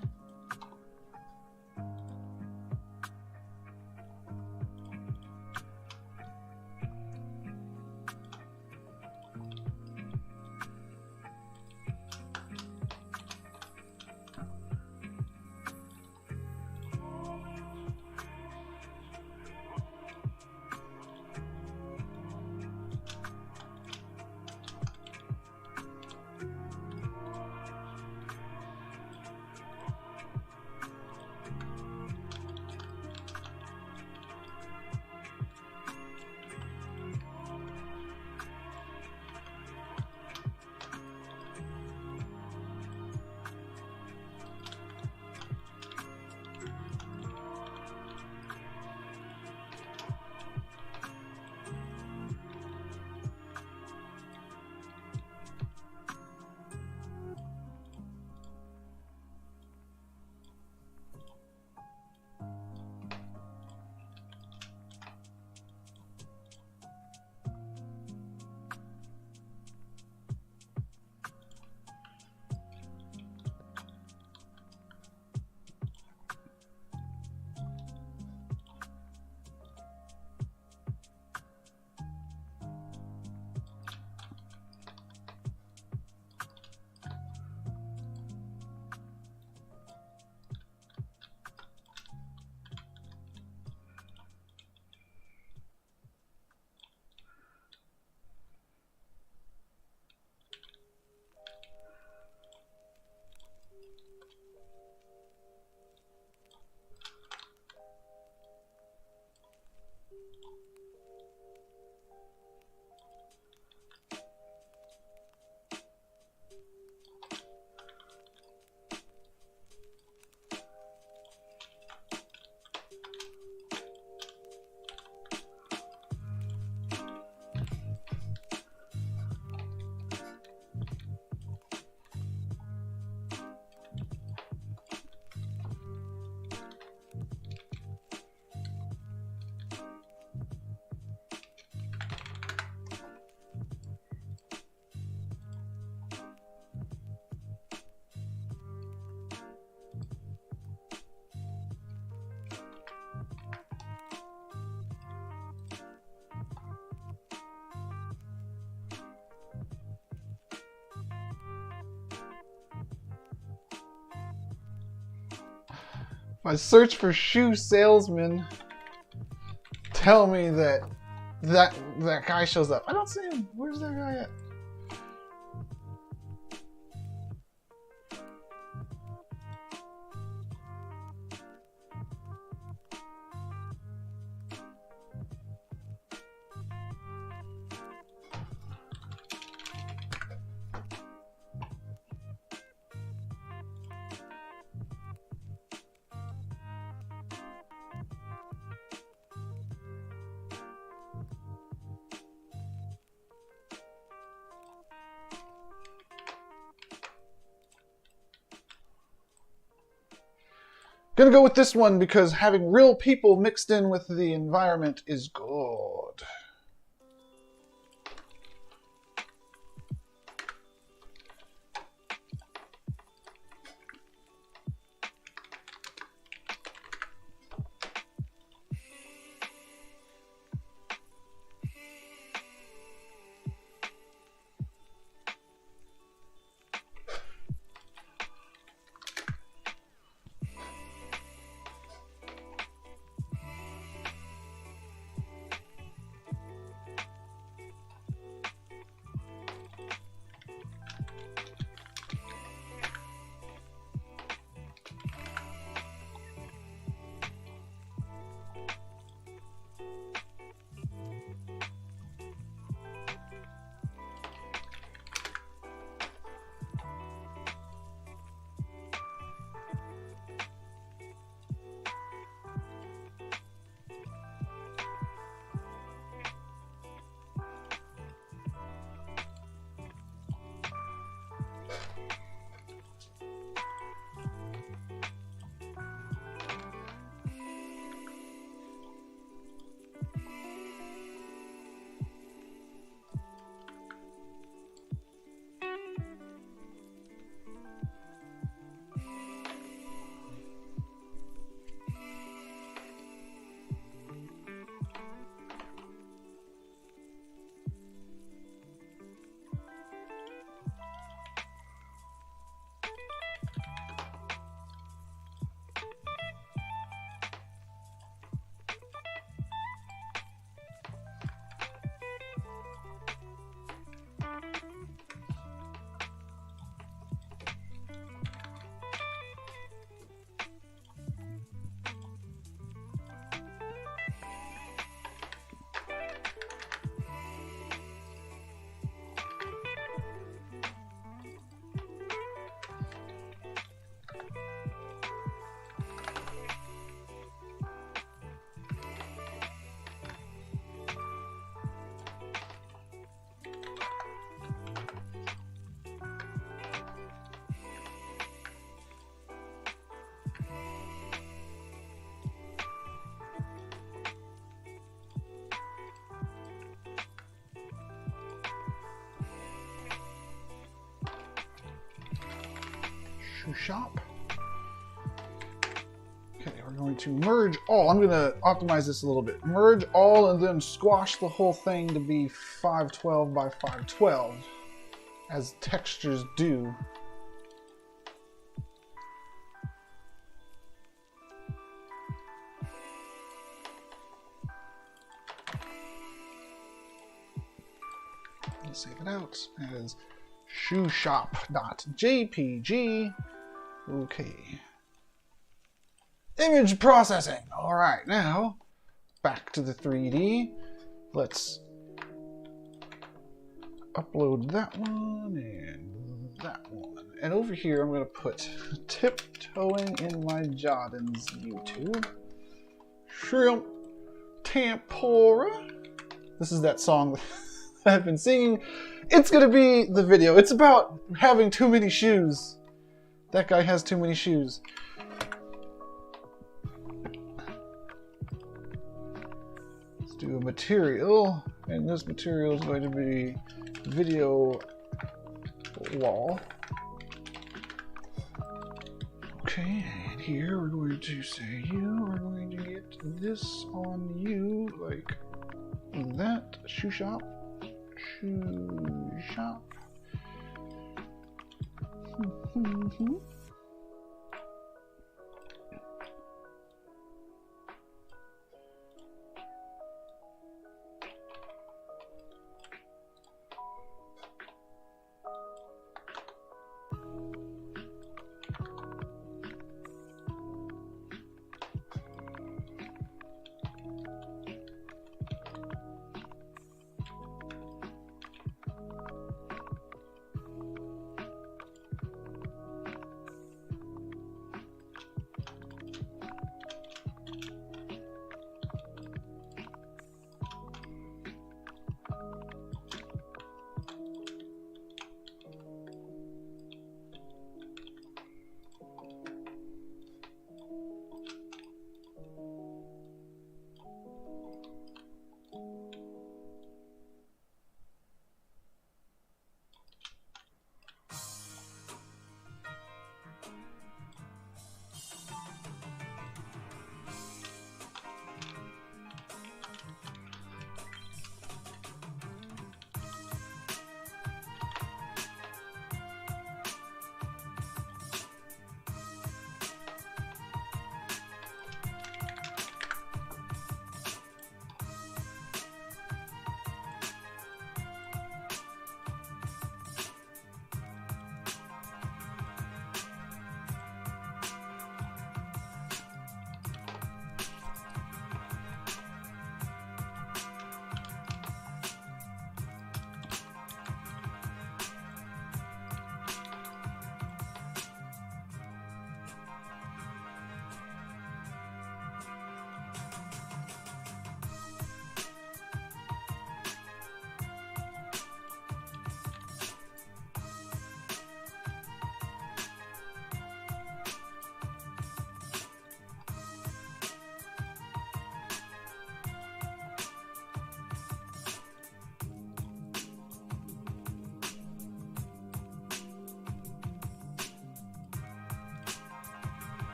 I search for shoe salesman, tell me that guy shows up. I don't see him. Where's that guy at? Gonna go with this one because having real people mixed in with the environment is good. Shop. Okay, we're going to merge all. I'm going to optimize this a little bit. Merge all and then squash the whole thing to be 512 by 512, as textures do. Let's save it out as shoeshop.jpg. Okay. Image processing. All right, now back to the 3D. Let's upload that one and that one. And over here, I'm going to put Tiptoeing in My Jardins YouTube. Shrimp Tempura. This is that song that I've been singing. It's going to be the video. It's about having too many shoes. That guy has too many shoes. Let's do a material, and this material is going to be video wall. Okay, and here we're going to say you are going to get this on you, like that. Shoe shop. Shoe shop.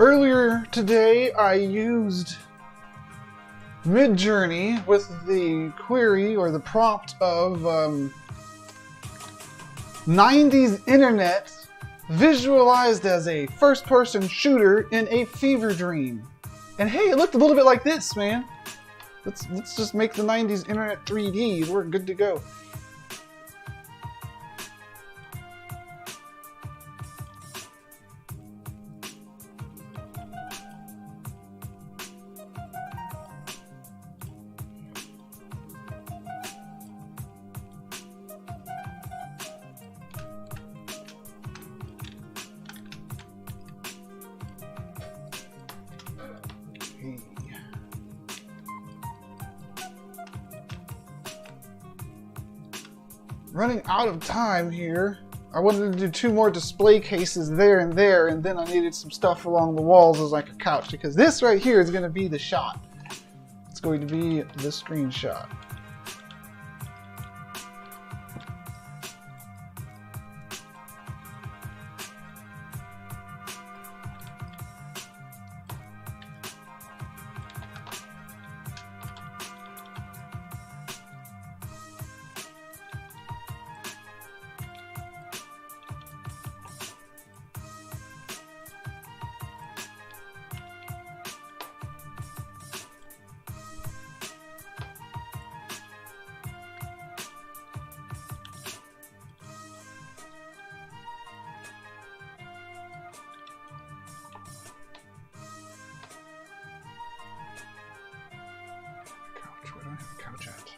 Earlier today, I used Midjourney with the query or the prompt of 90s internet visualized as a first-person shooter in a fever dream. And hey, it looked a little bit like this, man. Let's just make the 90s internet 3D. We're good to go. Running out of time here. I wanted to do 2 more display cases there, and then I needed some stuff along the walls as like a couch, because this right here is going to be the shot. It's going to be the screenshot.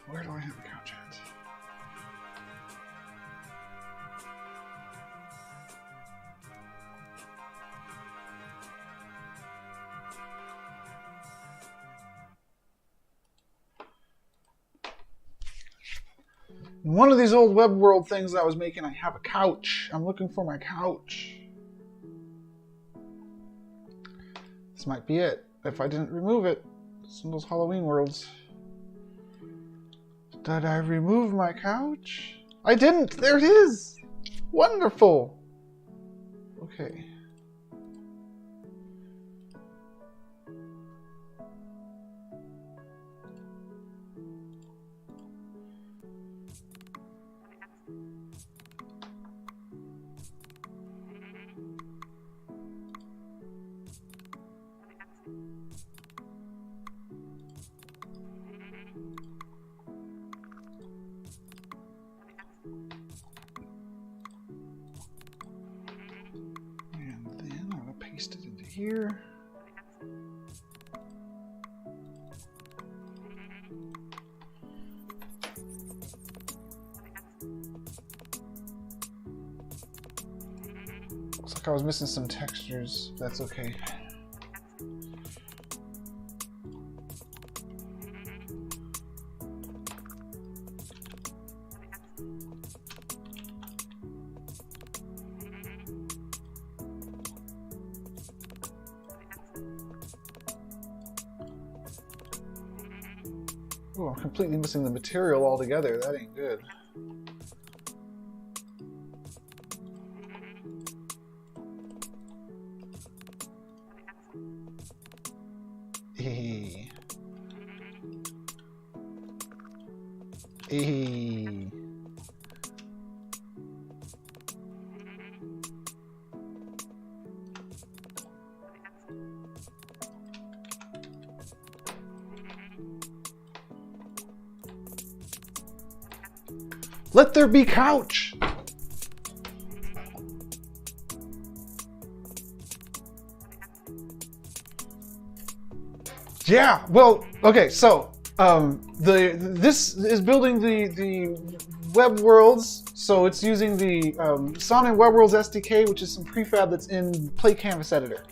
Where do I have a couch at? In one of these old web world things I was making, I have a couch. I'm looking for my couch. This might be it, if I didn't remove it. Some of those Halloween worlds. Did I remove my couch? I didn't! There it is! Wonderful! Okay. Paste it into here. Looks like I was missing some textures. That's okay. Oh, I'm completely missing the material altogether. That ain't good. Hey. Hey. Let there be couch! Yeah, well, okay, so this is building the web worlds, so it's using the Somnium Web Worlds SDK, which is some prefab that's in Play Canvas Editor.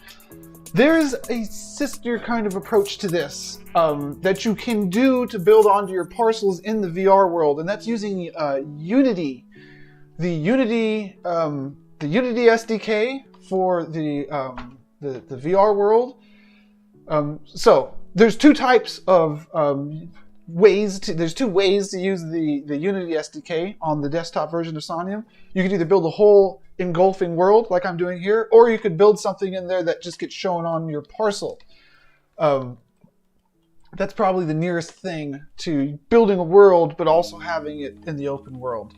There's a sister kind of approach to this that you can do to build onto your parcels in the VR world, and that's using Unity, the Unity SDK for the VR world. So there's 2 types of there's 2 ways to use the Unity SDK on the desktop version of Somnium. You can either build a whole engulfing world like I'm doing here, or you could build something in there that just gets shown on your parcel. That's probably the nearest thing to building a world, but also having it in the open world.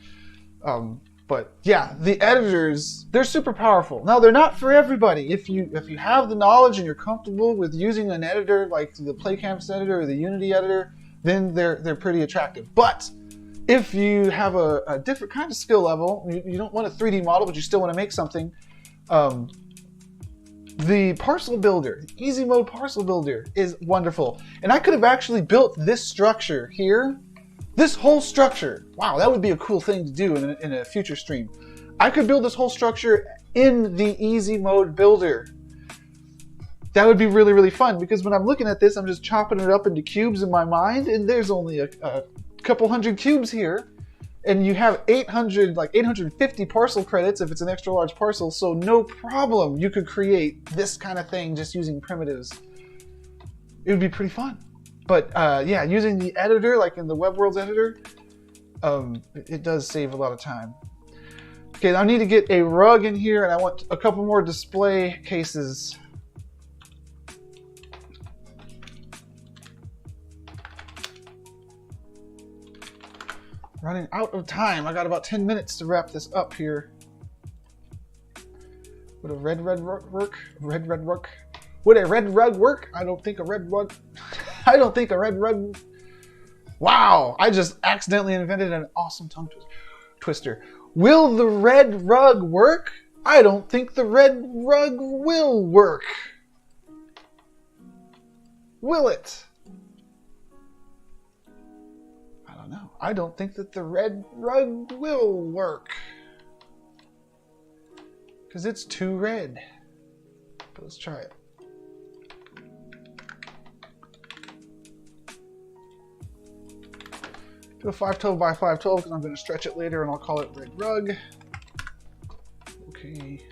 But yeah, the editors, they're super powerful. Now, they're not for everybody. If you have the knowledge and you're comfortable with using an editor like the Play Canvas editor or the Unity editor, then they're pretty attractive. But if you have a different kind of skill level, you don't want a 3D model, but you still want to make something, the parcel builder, the easy mode parcel builder is wonderful. And I could have actually built this structure here. This whole structure, wow, that would be a cool thing to do in a future stream. I could build this whole structure in the easy mode builder. That would be really, really fun, because when I'm looking at this, I'm just chopping it up into cubes in my mind, and there's only a couple hundred cubes here, and you have 850 parcel credits if it's an extra large parcel, so no problem you could create this kind of thing just using primitives. It would be pretty fun. But yeah, using the editor, like in the Web Worlds editor, it does save a lot of time. Okay, I need to get a rug in here, and I want a couple more display cases. Running out of time. I got about 10 minutes to wrap this up here. Would a red rug work? Red rug? Would a red rug work? I don't think a red rug... I don't think a red rug... Wow! I just accidentally invented an awesome tongue twister. Will the red rug work? I don't think the red rug will work. Will it? I don't know. I don't think that the red rug will work. Because it's too red. But let's try it. Do a 512 by 512 because I'm going to stretch it later and I'll call it red rug. Okay.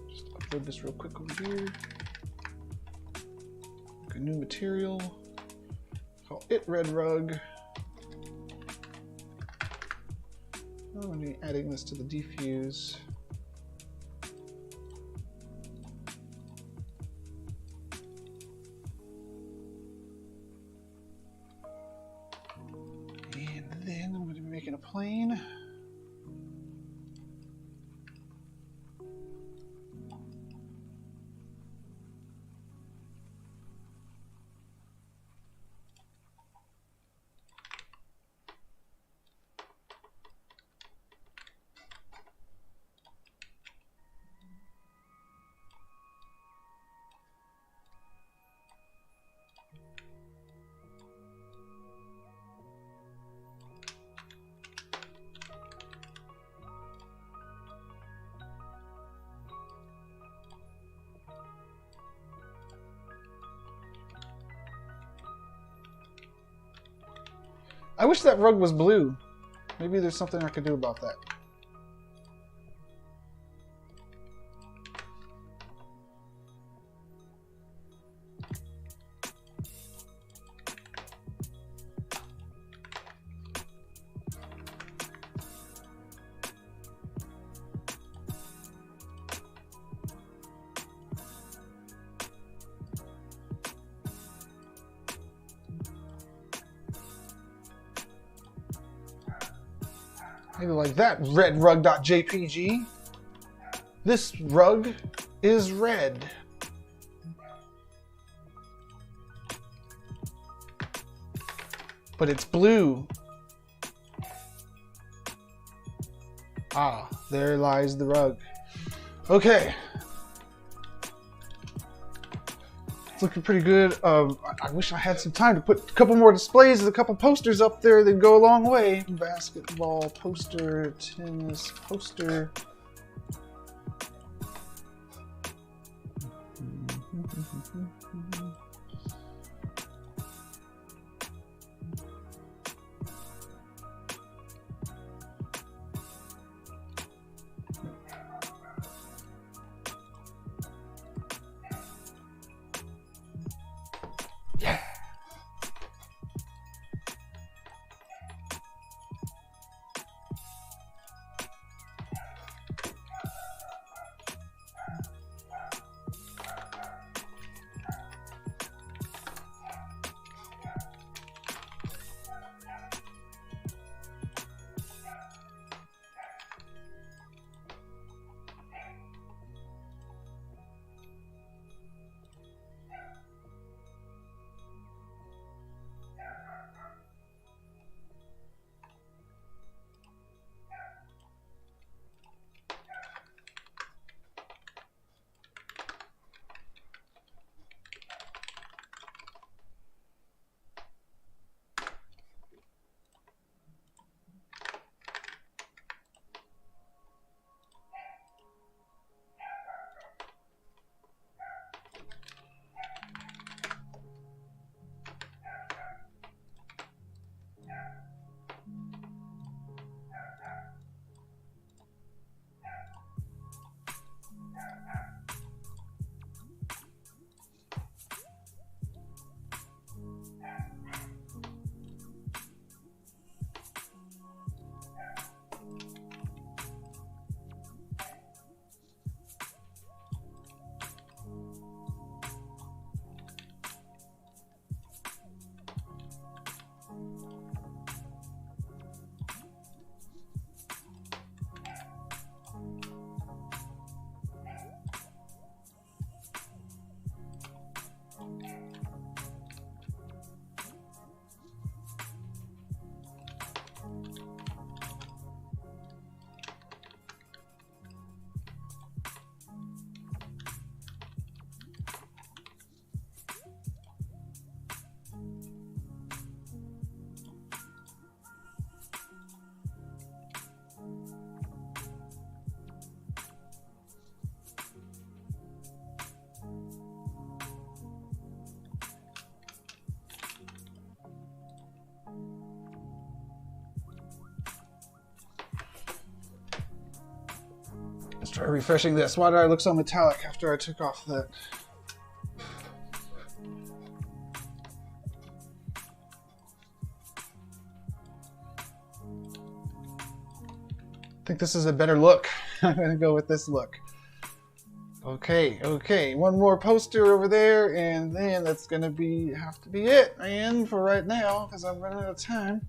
Just upload this real quick over here. Make a new material. Call it red rug. I'm going to be adding this to the diffuse. Making a plane. I wish that rug was blue. Maybe there's something I could do about that. Maybe like that, redrug.jpg. This rug is red. But it's blue. Ah, there lies the rug. Okay. It's looking pretty good. I wish I had some time to put a couple more displays and a couple posters up there that go a long way. Basketball poster, tennis poster. Yeah. Let's try refreshing this. Why did I look so metallic after I took off that? I think this is a better look. I'm gonna go with this look. Okay, okay. One more poster over there, and then that's gonna have to be it, man, for right now, because I'm running out of time.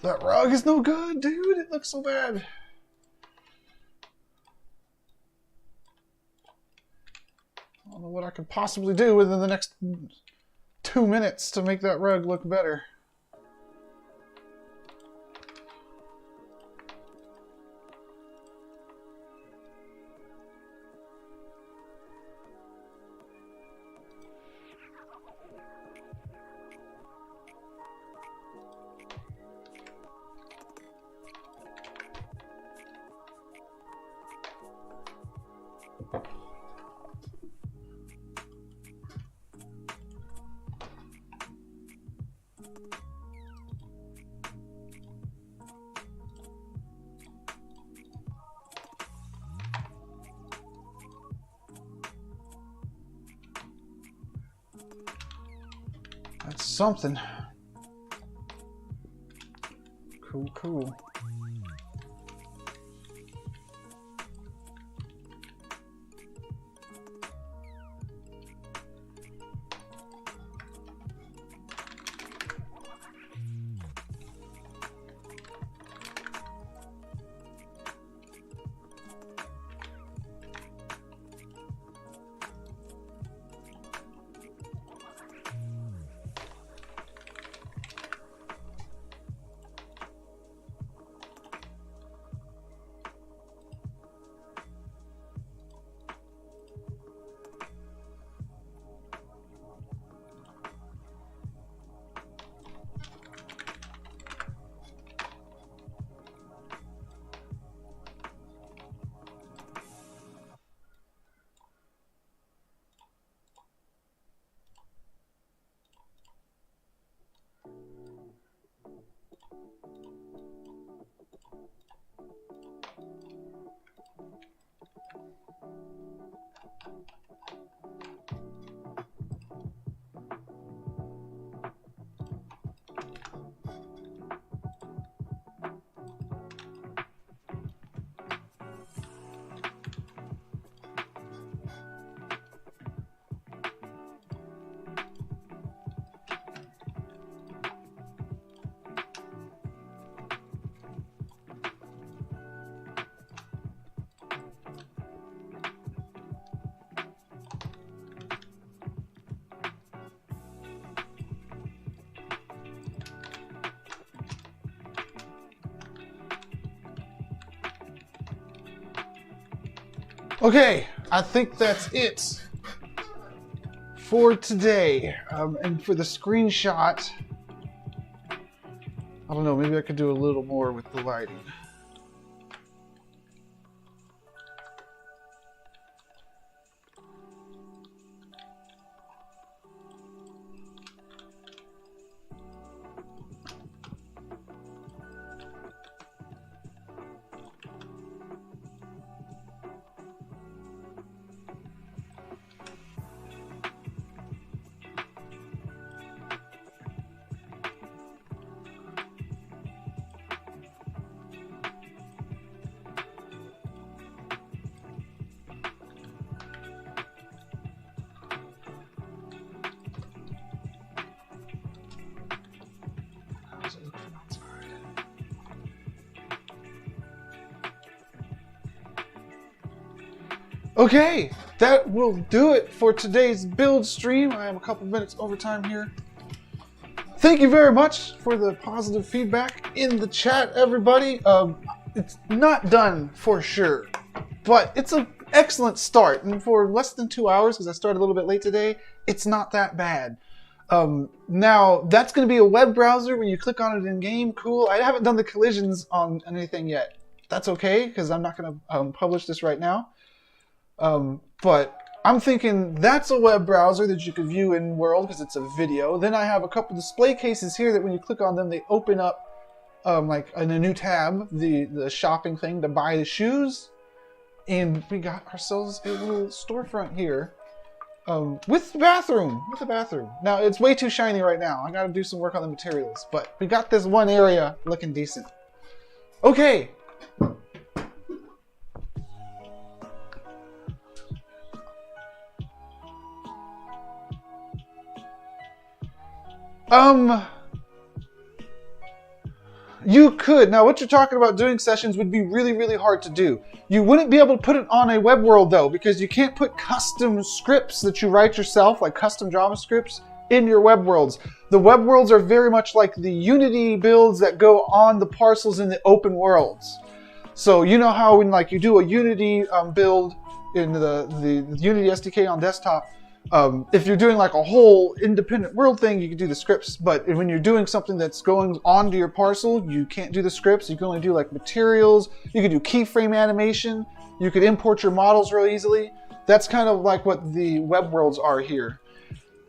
That rug is no good, dude. It looks so bad. I don't know what I could possibly do within the next 2 minutes to make that rug look better. That's something. Cool, cool. Okay, I think that's it for today. And for the screenshot, I don't know, maybe I could do a little more with the lighting. Okay, that will do it for today's build stream. I am a couple minutes overtime here. Thank you very much for the positive feedback in the chat, everybody. It's not done for sure, but it's an excellent start. And for less than 2 hours, because I started a little bit late today, it's not that bad. Now, that's going to be a web browser when you click on it in game. Cool. I haven't done the collisions on anything yet. That's okay, because I'm not going to publish this right now. But I'm thinking that's a web browser that you could view in World because it's a video. Then I have a couple display cases here that when you click on them, they open up like in a new tab, the shopping thing to buy the shoes. And we got ourselves a little storefront here with a bathroom. Now, it's way too shiny right now. I got to do some work on the materials. But we got this one area looking decent. Okay. You could. Now, what you're talking about doing sessions would be really, really hard to do. You wouldn't be able to put it on a web world, though, because you can't put custom scripts that you write yourself, like custom JavaScripts, in your web worlds. The web worlds are very much like the Unity builds that go on the parcels in the open worlds. So you know how when like you do a Unity build in the Unity SDK on desktop, if you're doing like a whole independent world thing, you can do the scripts. But when you're doing something that's going onto your parcel, you can't do the scripts. You can only do like materials. You can do keyframe animation. You could import your models real easily. That's kind of like what the web worlds are here.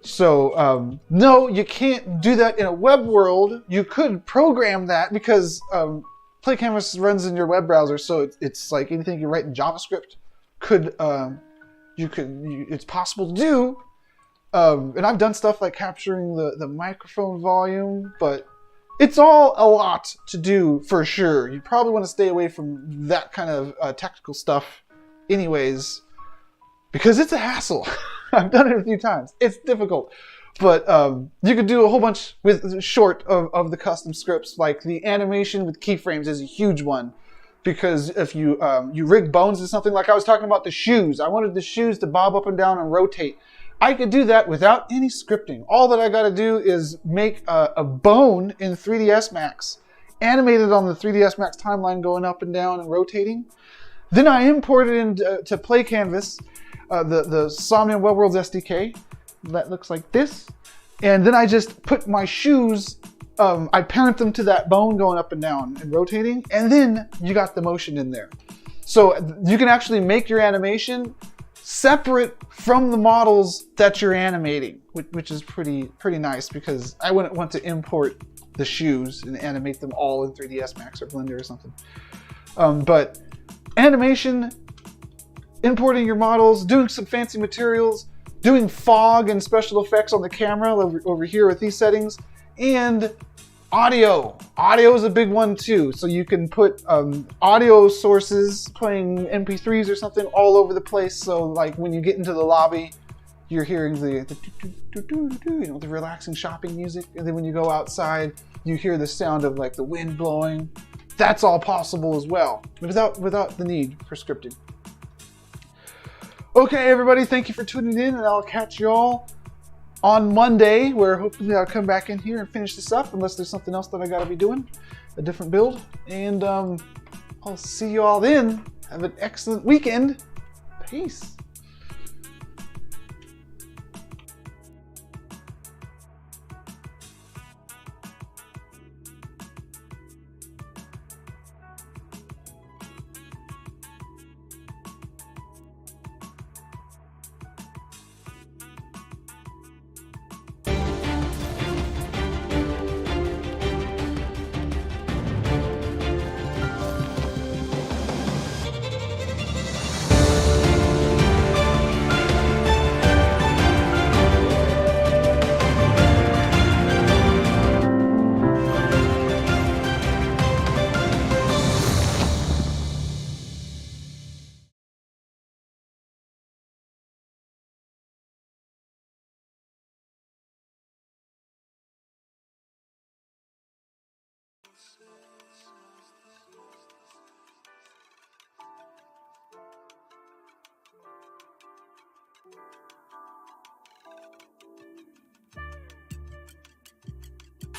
So no, you can't do that in a web world. You could program that because PlayCanvas runs in your web browser, so it's like anything you write in JavaScript could. It's possible to do, and I've done stuff like capturing the microphone volume, but it's all a lot to do for sure. You probably want to stay away from that kind of technical stuff anyways, because it's a hassle. I've done it a few times. It's difficult, but you could do a whole bunch with short of the custom scripts, like the animation with keyframes is a huge one. Because if you rig bones to something, like I was talking about the shoes. I wanted the shoes to bob up and down and rotate. I could do that without any scripting. All that I got to do is make a bone in 3ds Max, animated on the 3ds Max timeline going up and down and rotating. Then I import it into PlayCanvas, the Somnium Web Worlds SDK. That looks like this. And then I just put my shoes, I parent them to that bone going up and down and rotating, and then you got the motion in there. So you can actually make your animation separate from the models that you're animating, which is pretty nice, because I wouldn't want to import the shoes and animate them all in 3ds Max or Blender or something. But animation, importing your models, doing some fancy materials, doing fog and special effects on the camera over here with these settings, and audio. Audio is a big one too. So you can put audio sources playing MP3s or something all over the place. So like when you get into the lobby, you're hearing the relaxing shopping music, and then when you go outside, you hear the sound of like the wind blowing. That's all possible as well, without the need for scripting. Okay, everybody, thank you for tuning in, and I'll catch y'all on Monday, where hopefully I'll come back in here and finish this up, unless there's something else that I gotta be doing, a different build. And I'll see you all then. Have an excellent weekend. Peace.